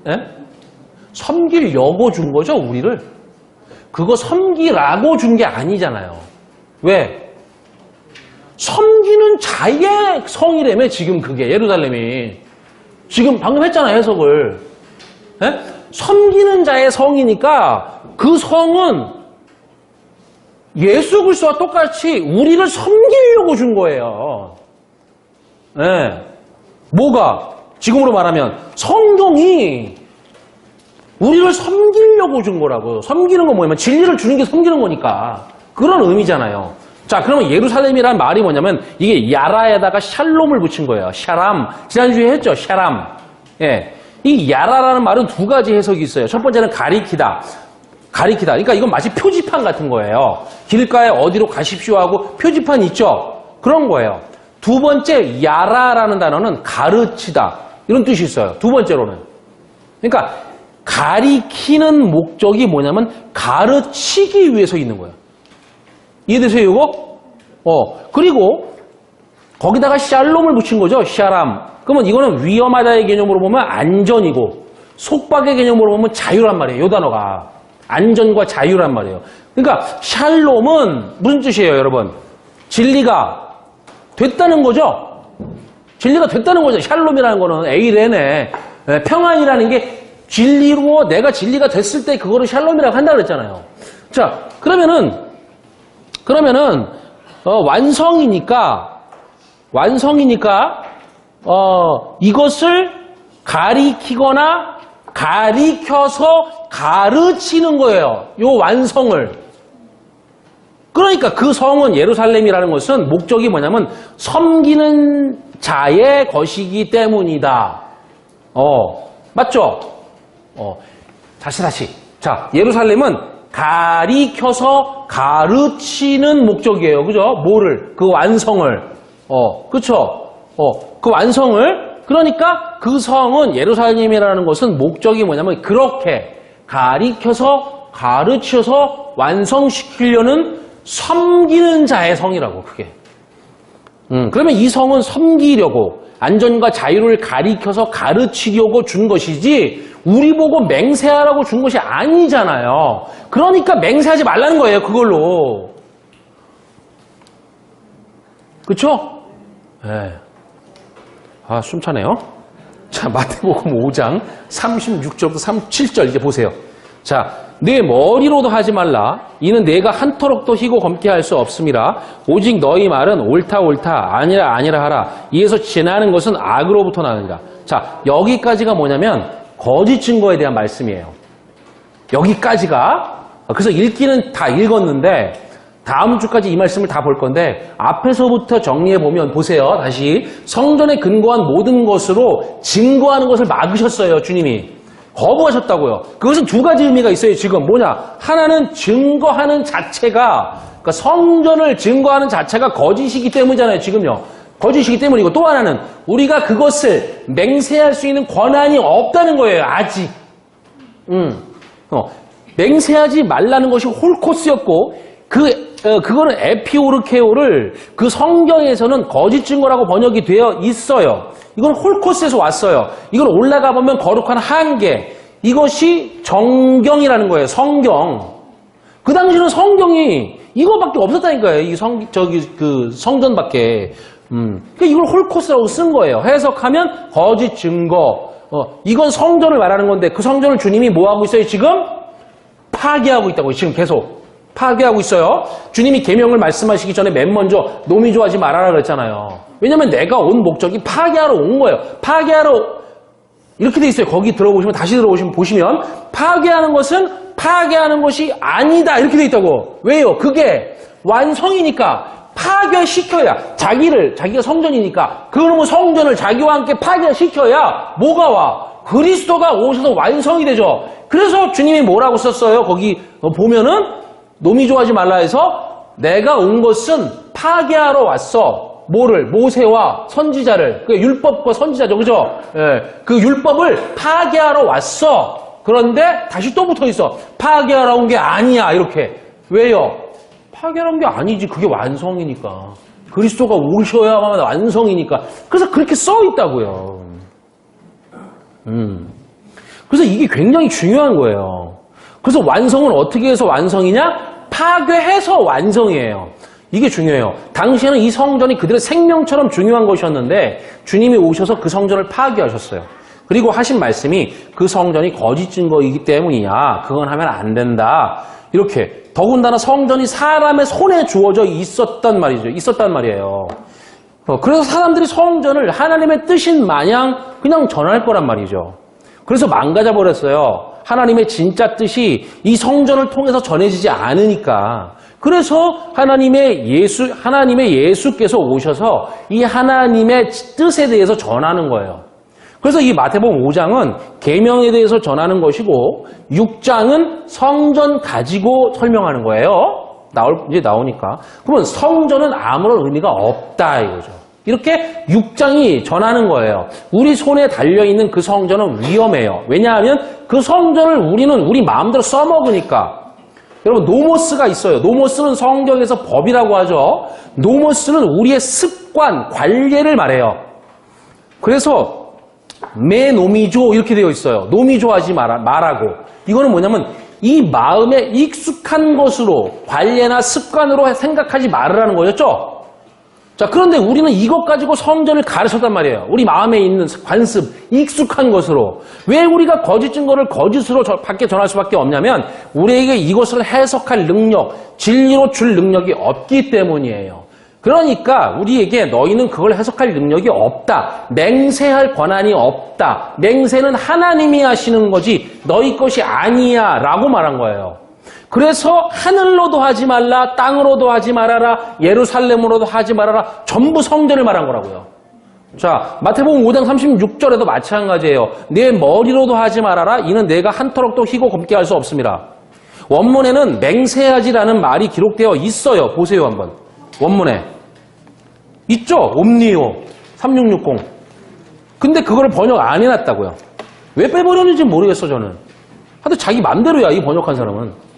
예? 섬기려고 준 거죠, 우리를. 그거 섬기라고 준 게 아니잖아요. 왜? 섬기는 자의 성이라며, 지금 그게, 예루살렘이. 지금 방금 했잖아요, 해석을. 예? 섬기는 자의 성이니까 그 성은 예수 그리스도와 똑같이 우리를 섬기려고 준 거예요. 예. 뭐가? 지금으로 말하면 성경이 우리를 섬기려고 준 거라고요. 섬기는 건 뭐냐면 진리를 주는 게 섬기는 거니까. 그런 의미잖아요. 자, 그러면 예루살렘이라는 말이 뭐냐면 이게 야라에다가 샬롬을 붙인 거예요. 샤람. 지난주에 했죠. 샤람. 예. 이 야라라는 말은 두 가지 해석이 있어요. 첫 번째는 가리키다. 가리키다. 그러니까 이건 마치 표지판 같은 거예요. 길가에 어디로 가십시오 하고 표지판 있죠? 그런 거예요. 두 번째, 야라라는 단어는 가르치다. 이런 뜻이 있어요. 두 번째로는. 그러니까 가리키는 목적이 뭐냐면 가르치기 위해서 있는 거예요. 이해되세요, 이거? 그리고 거기다가 샬롬을 붙인 거죠. 샤람. 그러면 이거는 위험하다의 개념으로 보면 안전이고 속박의 개념으로 보면 자유란 말이에요. 이 단어가. 안전과 자유란 말이에요. 그러니까 샬롬은 무슨 뜻이에요, 여러분? 진리가 됐다는 거죠. 진리가 됐다는 거죠. 샬롬이라는 거는 에이레네. 평안이라는 게 진리로 내가 진리가 됐을 때 그거를 샬롬이라고 한다고 그랬잖아요. 자, 그러면은 완성이니까 이것을 가리키거나 가리켜서 가르치는 거예요. 요 완성을. 그러니까 그 성은 예루살렘이라는 것은 목적이 뭐냐면 섬기는 자의 것이기 때문이다. 맞죠? 다시. 자, 예루살렘은 가리켜서 가르치는 목적이에요. 그죠? 뭐를? 그 완성을. 그쵸? 그 완성을. 그러니까 그 성은 예루살렘이라는 것은 목적이 뭐냐면 그렇게 가리켜서 가르쳐서 완성시키려는 섬기는 자의 성이라고, 그게. 그러면 이 성은 섬기려고 안전과 자유를 가리켜서 가르치려고 준 것이지 우리 보고 맹세하라고 준 것이 아니잖아요. 그러니까 맹세하지 말라는 거예요, 그걸로. 그쵸? 네. 숨차네요. 자, 마태복음 5장 36절부터 37절 이제 보세요. 자, 내 머리로도 하지 말라. 이는 내가 한터럭도 희고 검게 할 수 없음이라. 오직 너희 말은 옳다 아니라 하라. 이에서 지나는 것은 악으로부터 나느니라. 자, 여기까지가 뭐냐면 거짓 증거에 대한 말씀이에요. 여기까지가. 그래서 읽기는 다 읽었는데 다음 주까지 이 말씀을 다 볼 건데 앞에서부터 정리해보면 보세요. 다시 성전에 근거한 모든 것으로 증거하는 것을 막으셨어요. 주님이. 거부하셨다고요. 그것은 두 가지 의미가 있어요. 지금 뭐냐. 하나는 증거하는 자체가 그러니까 성전을 증거하는 자체가 거짓이기 때문이잖아요. 지금요. 거짓이기 때문이고 또 하나는 우리가 그것을 맹세할 수 있는 권한이 없다는 거예요. 아직. 맹세하지 말라는 것이 홀코스였고 그거는 에피오르케오를 그 성경에서는 거짓 증거라고 번역이 되어 있어요. 이건 홀코스에서 왔어요. 이건 올라가 보면 거룩한 한계. 이것이 정경이라는 거예요. 성경. 그 당시는 성경이 이거밖에 없었다니까요. 이 성전밖에. 그러니까 이걸 홀코스라고 쓴 거예요. 해석하면 거짓 증거. 이건 성전을 말하는 건데 그 성전을 주님이 뭐 하고 있어요? 지금 파괴하고 있다고요. 지금 계속. 파괴하고 있어요. 주님이 계명을 말씀하시기 전에 맨 먼저 노미조하지 말아라 그랬잖아요. 왜냐면 내가 온 목적이 파괴하러 온 거예요. 파괴하러 이렇게 돼 있어요. 거기 들어보시면 다시 들어보시면 보시면 파괴하는 것은 파괴하는 것이 아니다 이렇게 돼 있다고. 왜요? 그게 완성이니까 파괴시켜야 자기가 성전이니까 그놈의 성전을 자기와 함께 파괴시켜야 뭐가 와? 그리스도가 오셔서 완성이 되죠. 그래서 주님이 뭐라고 썼어요? 거기 보면은 노미조하지 말라 해서 내가 온 것은 파괴하러 왔어. 뭐를? 모세와 선지자를. 그 율법과 선지자죠. 그죠? 예. 그 율법을 파괴하러 왔어. 그런데 다시 또 붙어 있어. 파괴하러 온 게 아니야. 이렇게. 왜요? 파괴하러 온 게 아니지. 그게 완성이니까. 그리스도가 오셔야만 완성이니까. 그래서 그렇게 써 있다고요. 그래서 이게 굉장히 중요한 거예요. 그래서 완성은 어떻게 해서 완성이냐? 파괴해서 완성이에요. 이게 중요해요. 당시에는 이 성전이 그들의 생명처럼 중요한 것이었는데 주님이 오셔서 그 성전을 파괴하셨어요. 그리고 하신 말씀이 그 성전이 거짓 증거이기 때문이냐. 그건 하면 안 된다. 이렇게. 더군다나 성전이 사람의 손에 주어져 있었단 말이에요. 그래서 사람들이 성전을 하나님의 뜻인 마냥 그냥 전할 거란 말이죠. 그래서 망가져 버렸어요. 하나님의 진짜 뜻이 이 성전을 통해서 전해지지 않으니까. 그래서 하나님의 예수께서 오셔서 이 하나님의 뜻에 대해서 전하는 거예요. 그래서 이 마태복음 5장은 계명에 대해서 전하는 것이고 6장은 성전 가지고 설명하는 거예요. 이제 나오니까. 그러면 성전은 아무런 의미가 없다 이거죠. 이렇게 6장이 전하는 거예요. 우리 손에 달려있는 그 성전은 위험해요. 왜냐하면 그 성전을 우리 마음대로 써먹으니까. 여러분 노모스가 있어요. 노모스는 성경에서 법이라고 하죠. 노모스는 우리의 습관, 관례를 말해요. 그래서 메노미조 이렇게 되어 있어요. 노미조하지 말라고. 이거는 뭐냐면 이 마음에 익숙한 것으로 관례나 습관으로 생각하지 말으라는 거였죠. 자, 그런데 우리는 이것 가지고 성전을 가르쳤단 말이에요. 우리 마음에 있는 관습, 익숙한 것으로. 왜 우리가 거짓 증거를 거짓으로 밖에 전할 수밖에 없냐면 우리에게 이것을 해석할 능력, 진리로 줄 능력이 없기 때문이에요. 그러니까 우리에게 너희는 그걸 해석할 능력이 없다. 맹세할 권한이 없다. 맹세는 하나님이 하시는 거지 너희 것이 아니야 라고 말한 거예요. 그래서 하늘로도 하지 말라, 땅으로도 하지 말아라, 예루살렘으로도 하지 말아라. 전부 성전을 말한 거라고요. 자, 마태복음 5장 36절에도 마찬가지예요. 내 머리로도 하지 말아라. 이는 내가 한터럭도 희고 곱게 할 수 없습니다. 원문에는 맹세하지라는 말이 기록되어 있어요. 보세요 한번. 원문에 있죠? 옴니오 3660. 근데 그걸 번역 안 해놨다고요. 왜 빼버렸는지 모르겠어 저는. 하여튼 자기 맘대로야 이 번역한 사람은.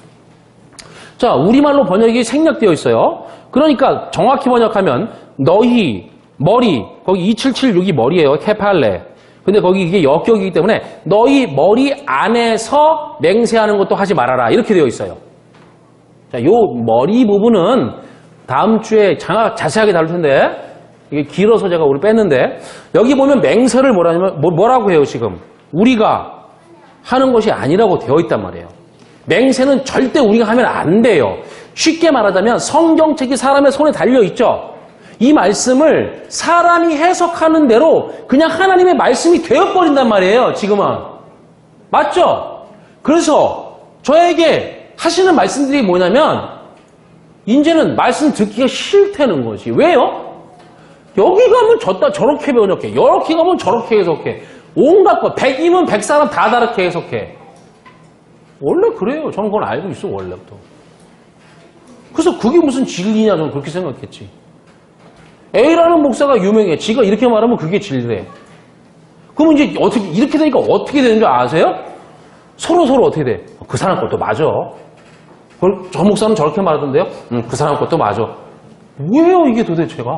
자, 우리말로 번역이 생략되어 있어요. 그러니까 정확히 번역하면 너희, 머리, 거기 2776이 머리예요. 케팔레. 근데 거기 이게 역격이기 때문에 너희 머리 안에서 맹세하는 것도 하지 말아라. 이렇게 되어 있어요. 자, 요 머리 부분은 다음 주에 자세하게 다룰 텐데 이게 길어서 제가 우리 뺐는데 여기 보면 맹세를 뭐라고 해요 지금? 우리가 하는 것이 아니라고 되어 있단 말이에요. 맹세는 절대 우리가 하면 안 돼요. 쉽게 말하자면 성경책이 사람의 손에 달려있죠. 이 말씀을 사람이 해석하는 대로 그냥 하나님의 말씀이 되어버린단 말이에요. 지금은. 맞죠? 그래서 저에게 하시는 말씀들이 뭐냐면 이제는 말씀 듣기가 싫다는 거지. 왜요? 여기 가면 저렇게 번역해. 이렇게 가면 저렇게 해석해. 온갖 거. 100이면 100사람 다 다르게 해석해. 원래 그래요. 저는 그걸 알고 있어 원래부터. 그래서 그게 무슨 진리냐 저는 그렇게 생각했지. A라는 목사가 유명해. 지가 이렇게 말하면 그게 진리래. 그러면 이제 어떻게 이렇게 되니까 어떻게 되는 줄 아세요? 서로 어떻게 돼? 그 사람 것도 맞아. 저 목사는 저렇게 말하던데요? 그 사람 것도 맞아. 뭐예요 이게 도대체가?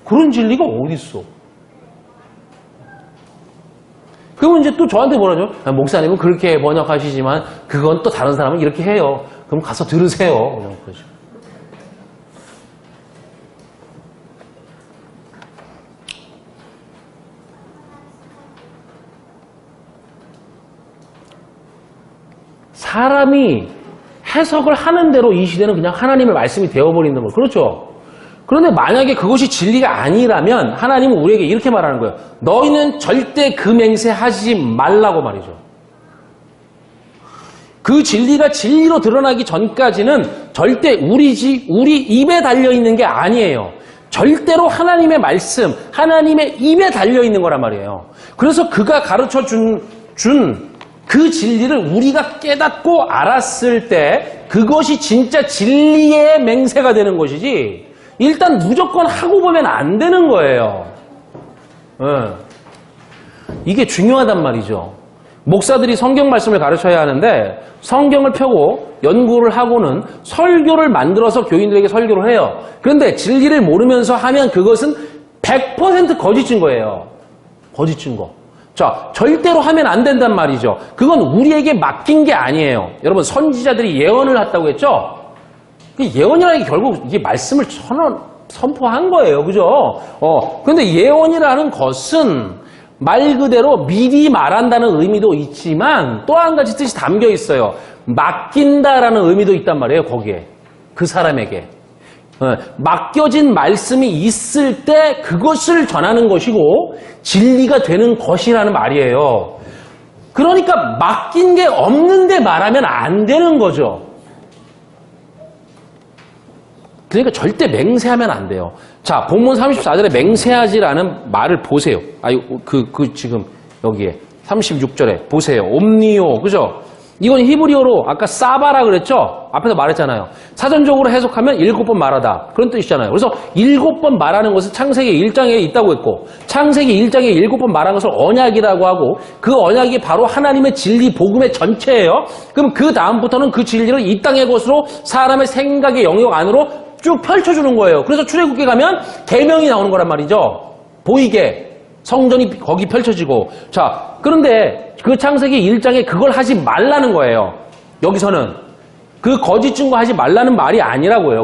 그런 진리가 어디 있어? 그러면 이제 또 저한테 뭐라죠? 목사님은 그렇게 번역하시지만 그건 또 다른 사람은 이렇게 해요. 그럼 가서 들으세요. 그냥 그러죠. 사람이 해석을 하는 대로 이 시대는 그냥 하나님의 말씀이 되어버리는 거예요. 그렇죠? 그런데 만약에 그것이 진리가 아니라면 하나님은 우리에게 이렇게 말하는 거예요. 너희는 절대 그 맹세하지 말라고 말이죠. 그 진리가 진리로 드러나기 전까지는 절대 우리 입에 달려있는 게 아니에요. 절대로 하나님의 말씀, 하나님의 입에 달려있는 거란 말이에요. 그래서 그가 가르쳐 준 그 진리를 우리가 깨닫고 알았을 때 그것이 진짜 진리의 맹세가 되는 것이지 일단 무조건 하고 보면 안 되는 거예요. 이게 중요하단 말이죠. 목사들이 성경 말씀을 가르쳐야 하는데 성경을 펴고 연구를 하고는 설교를 만들어서 교인들에게 설교를 해요. 그런데 진리를 모르면서 하면 그것은 100% 거짓 증거예요. 거짓 증거. 자, 절대로 하면 안 된단 말이죠. 그건 우리에게 맡긴 게 아니에요. 여러분 선지자들이 예언을 했다고 했죠? 예언이라는 게 결국 이게 말씀을 선포한 거예요. 그죠? 근데 예언이라는 것은 말 그대로 미리 말한다는 의미도 있지만 또 한 가지 뜻이 담겨 있어요. 맡긴다라는 의미도 있단 말이에요. 거기에. 그 사람에게. 맡겨진 말씀이 있을 때 그것을 전하는 것이고 진리가 되는 것이라는 말이에요. 그러니까 맡긴 게 없는데 말하면 안 되는 거죠. 그러니까 절대 맹세하면 안 돼요. 자, 본문 34절에 맹세하지라는 말을 보세요. 지금 여기에 36절에 보세요. 옴니오, 그죠? 이건 히브리어로 아까 사바라 그랬죠? 앞에서 말했잖아요. 사전적으로 해석하면 7번 말하다. 그런 뜻이잖아요. 그래서 7번 말하는 것은 창세기 1장에 있다고 했고, 창세기 1장에 7번 말한 것을 언약이라고 하고, 그 언약이 바로 하나님의 진리, 복음의 전체예요. 그럼 그 다음부터는 그 진리를 이 땅의 것으로 사람의 생각의 영역 안으로 쭉 펼쳐주는 거예요. 그래서 출애굽기 가면 계명이 나오는 거란 말이죠. 보이게. 성전이 거기 펼쳐지고. 자, 그런데 그 창세기 1장에 그걸 하지 말라는 거예요. 여기서는. 그 거짓 증거하지 말라는 말이 아니라고요,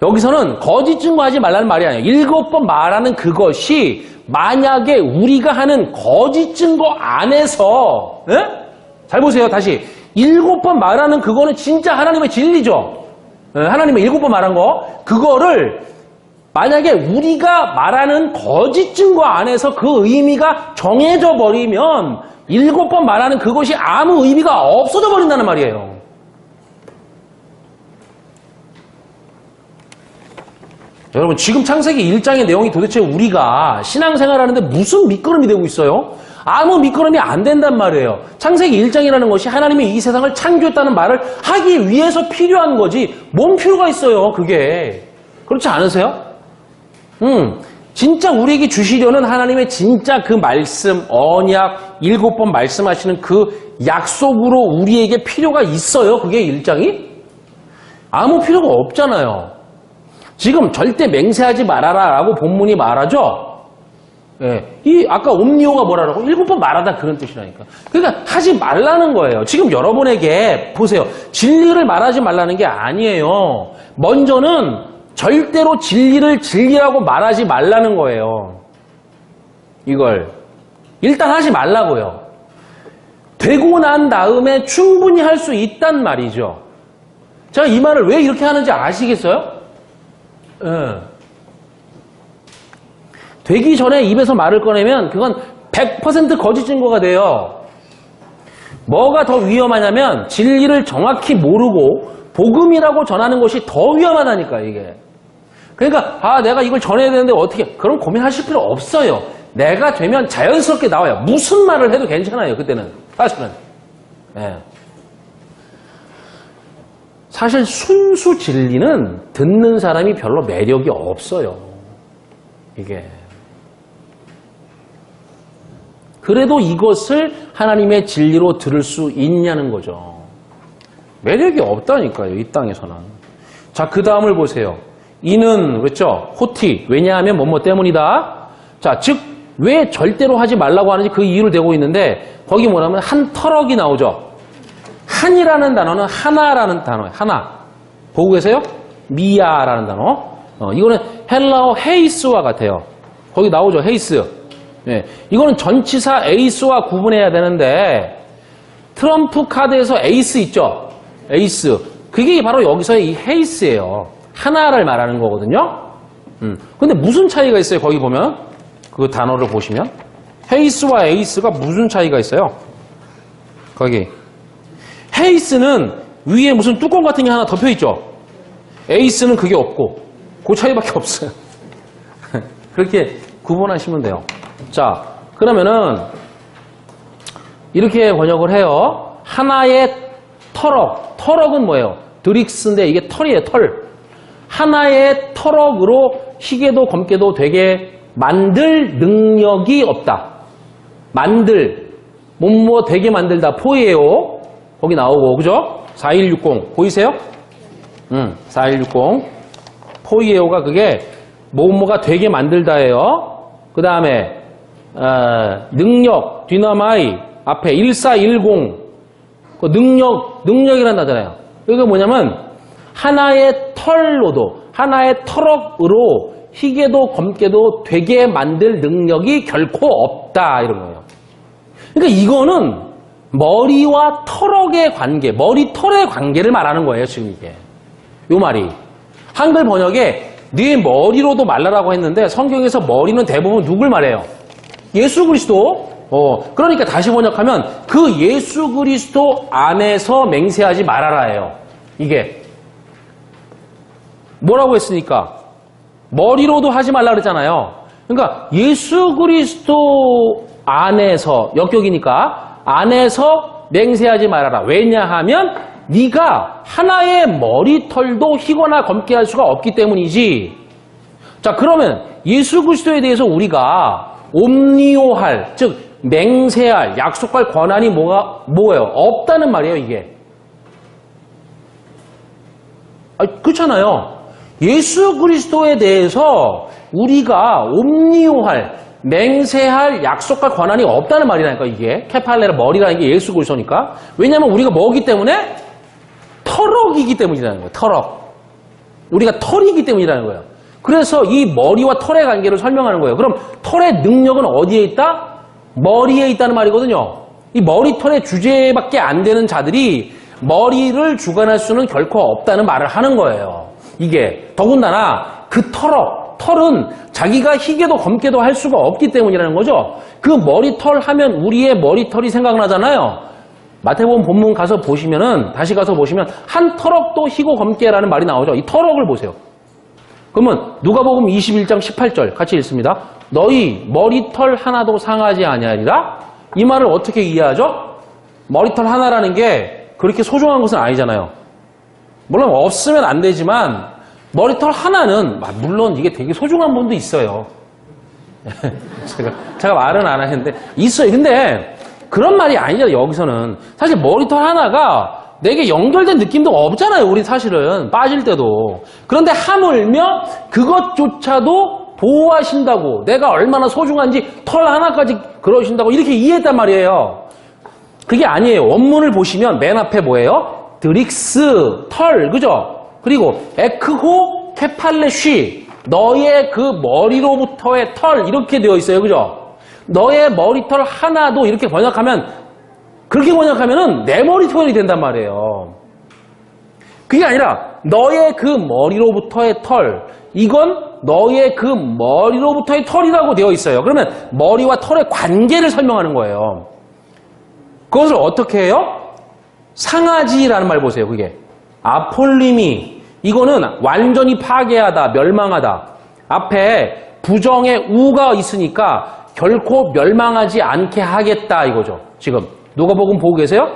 여기서는 거짓 증거하지 말라는 말이 아니에요. 7번 말하는 그것이 만약에 우리가 하는 거짓 증거 안에서, 에? 잘 보세요, 다시. 7번 말하는 그거는 진짜 하나님의 진리죠. 에? 하나님의 7번 말한 거. 그거를 만약에 우리가 말하는 거짓 증거 안에서 그 의미가 정해져 버리면 7번 말하는 그것이 아무 의미가 없어져 버린다는 말이에요. 여러분, 지금 창세기 1장의 내용이 도대체 우리가 신앙생활하는데 무슨 밑거름이 되고 있어요? 아무 밑거름이 안 된단 말이에요. 창세기 1장이라는 것이 하나님이 이 세상을 창조했다는 말을 하기 위해서 필요한 거지 뭔 필요가 있어요, 그게. 그렇지 않으세요? 진짜 우리에게 주시려는 하나님의 진짜 그 말씀, 언약, 7번 말씀하시는 그 약속으로 우리에게 필요가 있어요, 그게 1장이? 아무 필요가 없잖아요. 지금 절대 맹세하지 말아라 라고 본문이 말하죠? 예. 아까 옴니오가 뭐라고? 7번 말하다 그런 뜻이라니까. 그러니까 하지 말라는 거예요. 지금 여러분에게, 보세요. 진리를 말하지 말라는 게 아니에요. 먼저는 절대로 진리를 진리라고 말하지 말라는 거예요. 이걸. 일단 하지 말라고요. 되고 난 다음에 충분히 할 수 있단 말이죠. 제가 이 말을 왜 이렇게 하는지 아시겠어요? 예. 되기 전에 입에서 말을 꺼내면 그건 100% 거짓 증거가 돼요. 뭐가 더 위험하냐면 진리를 정확히 모르고 복음이라고 전하는 것이 더 위험하다니까, 이게. 그러니까 내가 이걸 전해야 되는데 어떻게, 그런 고민하실 필요 없어요. 내가 되면 자연스럽게 나와요. 무슨 말을 해도 괜찮아요, 그때는. 사실은. 예. 사실 순수 진리는 듣는 사람이 별로 매력이 없어요. 이게. 그래도 이것을 하나님의 진리로 들을 수 있냐는 거죠. 매력이 없다니까요, 이 땅에서는. 자, 그 다음을 보세요. 이는, 그렇죠? 호티. 왜냐하면 뭐뭐 때문이다. 자, 즉, 왜 절대로 하지 말라고 하는지 그 이유를 대고 있는데, 거기 뭐냐면 한 터럭이 나오죠. 한이라는 단어는 하나라는 단어예요. 하나. 보고 계세요? 미야라는 단어. 이거는 헬라어 헤이스와 같아요. 거기 나오죠. 헤이스. 네. 이거는 전치사 에이스와 구분해야 되는데 트럼프 카드에서 에이스 있죠? 에이스. 그게 바로 여기서의 이 헤이스예요. 하나를 말하는 거거든요. 근데 무슨 차이가 있어요? 거기 보면 그 단어를 보시면 헤이스와 에이스가 무슨 차이가 있어요? 거기 헤이스는 위에 무슨 뚜껑 같은 게 하나 덮여있죠. 에이스는 그게 없고 그 차이밖에 없어요. 그렇게 구분하시면 돼요. 자, 그러면은 이렇게 번역을 해요. 하나의 터럭. 터럭은 뭐예요? 드릭스인데 이게 털이에요. 털. 하나의 터럭으로 희게도 검게도 되게 만들 능력이 없다. 만들. 뭐뭐 되게 만들다. 포이에요. 거기 나오고, 그죠? 4160. 보이세요? 4160. 포이에오가 그게 뭐뭐가 되게 만들다예요. 그 다음에 능력, 디나마이 앞에 1410. 그 능력이란 단어잖아요. 이게 뭐냐면 하나의 털로도, 하나의 터럭으로 희게도 검게도 되게 만들 능력이 결코 없다. 이런 거예요. 그러니까 이거는 머리와 털럭의 관계, 머리 털의 관계를 말하는 거예요, 지금 이게. 요 말이. 한글 번역에 네 머리로도 말라라고 했는데 성경에서 머리는 대부분 누굴 말해요? 예수 그리스도. 그러니까 다시 번역하면 그 예수 그리스도 안에서 맹세하지 말아라예요. 이게. 뭐라고 했으니까? 머리로도 하지 말라 그랬잖아요. 그러니까 예수 그리스도 안에서, 역격이니까 안에서 맹세하지 말아라. 왜냐하면 네가 하나의 머리털도 희거나 검게 할 수가 없기 때문이지. 자, 그러면 예수 그리스도에 대해서 우리가 옴니오할, 즉 맹세할, 약속할 권한이 뭐예요? 없다는 말이에요, 이게. 그렇잖아요. 예수 그리스도에 대해서 우리가 옴니오할, 맹세할, 약속할 권한이 없다는 말이라니까, 이게. 케팔레라 머리라는 게 예수 그리스도니까. 왜냐하면 우리가 뭐기 때문에? 털럭이기 때문이라는 거예요. 털럭. 우리가 털이기 때문이라는 거예요. 그래서 이 머리와 털의 관계를 설명하는 거예요. 그럼 털의 능력은 어디에 있다? 머리에 있다는 말이거든요. 이 머리털의 주제밖에 안 되는 자들이 머리를 주관할 수는 결코 없다는 말을 하는 거예요. 이게 더군다나 그 털은 자기가 희게도 검게도 할 수가 없기 때문이라는 거죠. 그 머리털 하면 우리의 머리털이 생각나잖아요. 마태복음 본문 가서 보시면은, 다시 가서 보시면 한 털럭도 희고 검게라는 말이 나오죠. 이 털럭을 보세요. 그러면 누가복음 21장 18절 같이 읽습니다. 너희 머리털 하나도 상하지 아니하리라. 이 말을 어떻게 이해하죠? 머리털 하나라는 게 그렇게 소중한 것은 아니잖아요. 물론 없으면 안 되지만 머리털 하나는 물론 이게 되게 소중한 분도 있어요. 제가 말은 안 하는데 있어요. 근데 그런 말이 아니잖아요. 여기서는 사실 머리털 하나가 내게 연결된 느낌도 없잖아요. 우리 사실은 빠질 때도. 그런데 하물며 그것조차도 보호하신다고, 내가 얼마나 소중한지 털 하나까지 그러신다고 이렇게 이해했단 말이에요. 그게 아니에요. 원문을 보시면 맨 앞에 뭐예요? 드릭스, 털, 그죠? 그리고 에크호 케팔레쉬, 너의 그 머리로부터의 털, 이렇게 되어 있어요. 그죠? 너의 머리털 하나도 이렇게 번역하면, 그렇게 번역하면은 내 머리털이 된단 말이에요. 그게 아니라 너의 그 머리로부터의 털, 이건 너의 그 머리로부터의 털이라고 되어 있어요. 그러면 머리와 털의 관계를 설명하는 거예요. 그것을 어떻게 해요? 상하지라는 말 보세요. 그게 아폴리미, 이거는 완전히 파괴하다, 멸망하다. 앞에 부정의 우가 있으니까 결코 멸망하지 않게 하겠다 이거죠. 지금 누가복음 보고 계세요?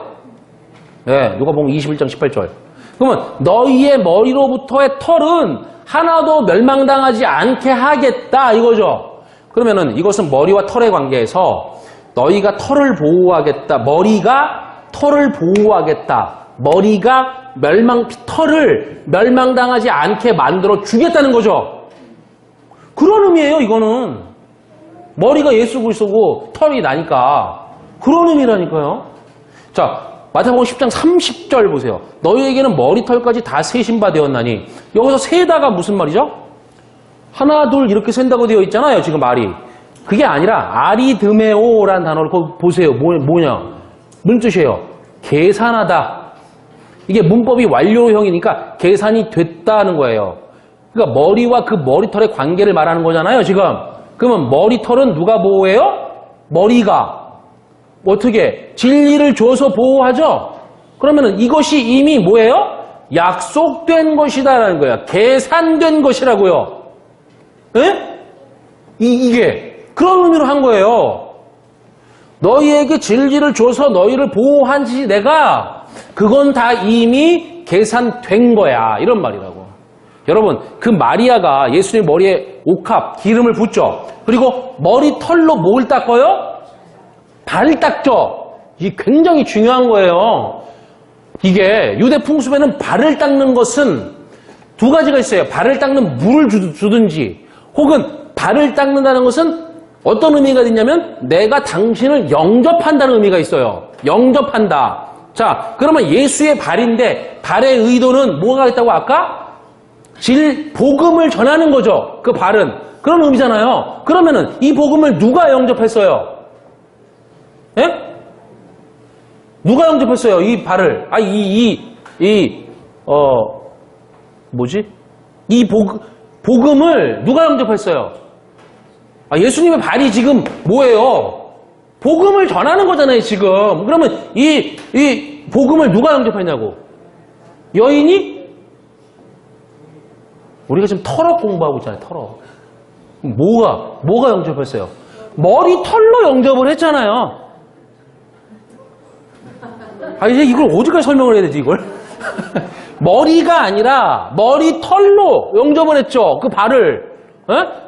네, 누가복음 21장 18절. 그러면 너희의 머리로부터의 털은 하나도 멸망당하지 않게 하겠다 이거죠. 그러면은 이것은 머리와 털의 관계에서 너희가 털을 보호하겠다. 머리가 털을 보호하겠다. 머리가 털을 멸망당하지 않게 만들어 주겠다는 거죠. 그런 의미예요, 이거는. 머리가 예수 그리스도고 털이 나니까. 그런 의미라니까요. 자, 마태복음 10장 30절 보세요. 너희에게는 머리털까지 다 세신 바 되었나니. 여기서 세다가 무슨 말이죠? 하나, 둘 이렇게 센다고 되어 있잖아요, 지금 말이. 그게 아니라 아리드메오라는 단어를 보세요. 뭐냐? 무슨 뜻이에요? 계산하다. 이게 문법이 완료형이니까 계산이 됐다는 거예요. 그러니까 머리와 그 머리털의 관계를 말하는 거잖아요, 지금. 그러면 머리털은 누가 보호해요? 머리가. 어떻게? 진리를 줘서 보호하죠? 그러면 이것이 이미 뭐예요? 약속된 것이다라는 거예요. 계산된 것이라고요. 에? 이게. 그런 의미로 한 거예요. 너희에게 진리를 줘서 너희를 보호한 짓이 내가, 그건 다 이미 계산된 거야. 이런 말이라고. 여러분, 그 마리아가 예수님 머리에 옥합, 기름을 붓죠. 그리고 머리털로 뭘 닦아요? 발을 닦죠. 이게 굉장히 중요한 거예요. 이게 유대 풍습에는 발을 닦는 것은 두 가지가 있어요. 발을 닦는 물을 주든지, 혹은 발을 닦는다는 것은 어떤 의미가 있냐면 내가 당신을 영접한다는 의미가 있어요. 영접한다. 자, 그러면 예수의 발인데 발의 의도는 뭐가 있다고 아까? 복음을 전하는 거죠. 그 발은. 그런 의미잖아요. 그러면은 이 복음을 누가 영접했어요? 예? 누가 영접했어요? 이 발을. 이 복음을 누가 영접했어요? 예수님의 발이 지금 뭐예요? 복음을 전하는 거잖아요, 지금. 그러면 이 복음을 누가 영접했냐고? 여인이? 우리가 지금 털어 공부하고 있잖아요, 털어. 뭐가 영접했어요? 머리털로 영접을 했잖아요. 이제 이걸 어디까지 설명을 해야 되지, 이걸? 머리가 아니라 머리털로 영접을 했죠, 그 발을.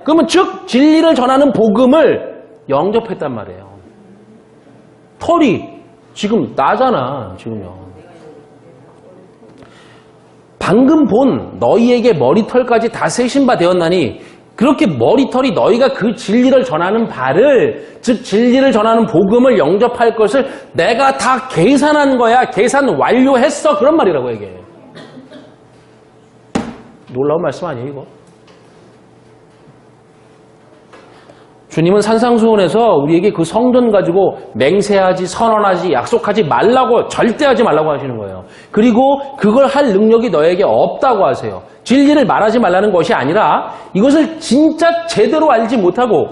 그러면 즉, 진리를 전하는 복음을 영접했단 말이에요. 털이 지금 나잖아, 지금요. 방금 본 너희에게 머리털까지 다 세신 바 되었나니 그렇게 머리털이 너희가 그 진리를 전하는 바를, 즉 진리를 전하는 복음을 영접할 것을 내가 다 계산한 거야. 계산 완료했어. 그런 말이라고 이게. 놀라운 말씀 아니에요 이거? 주님은 산상수훈에서 우리에게 그 성전 가지고 맹세하지, 선언하지, 약속하지 말라고, 절대 하지 말라고 하시는 거예요. 그리고 그걸 할 능력이 너에게 없다고 하세요. 진리를 말하지 말라는 것이 아니라 이것을 진짜 제대로 알지 못하고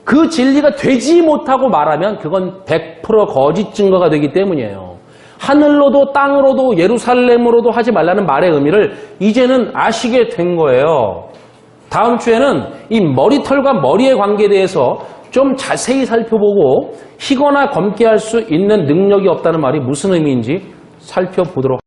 그 진리가 되지 못하고 말하면 그건 100% 거짓 증거가 되기 때문이에요. 하늘로도 땅으로도 예루살렘으로도 하지 말라는 말의 의미를 이제는 아시게 된 거예요. 다음 주에는 이 머리털과 머리의 관계에 대해서 좀 자세히 살펴보고 희거나 검게 할 수 있는 능력이 없다는 말이 무슨 의미인지 살펴보도록 하겠습니다.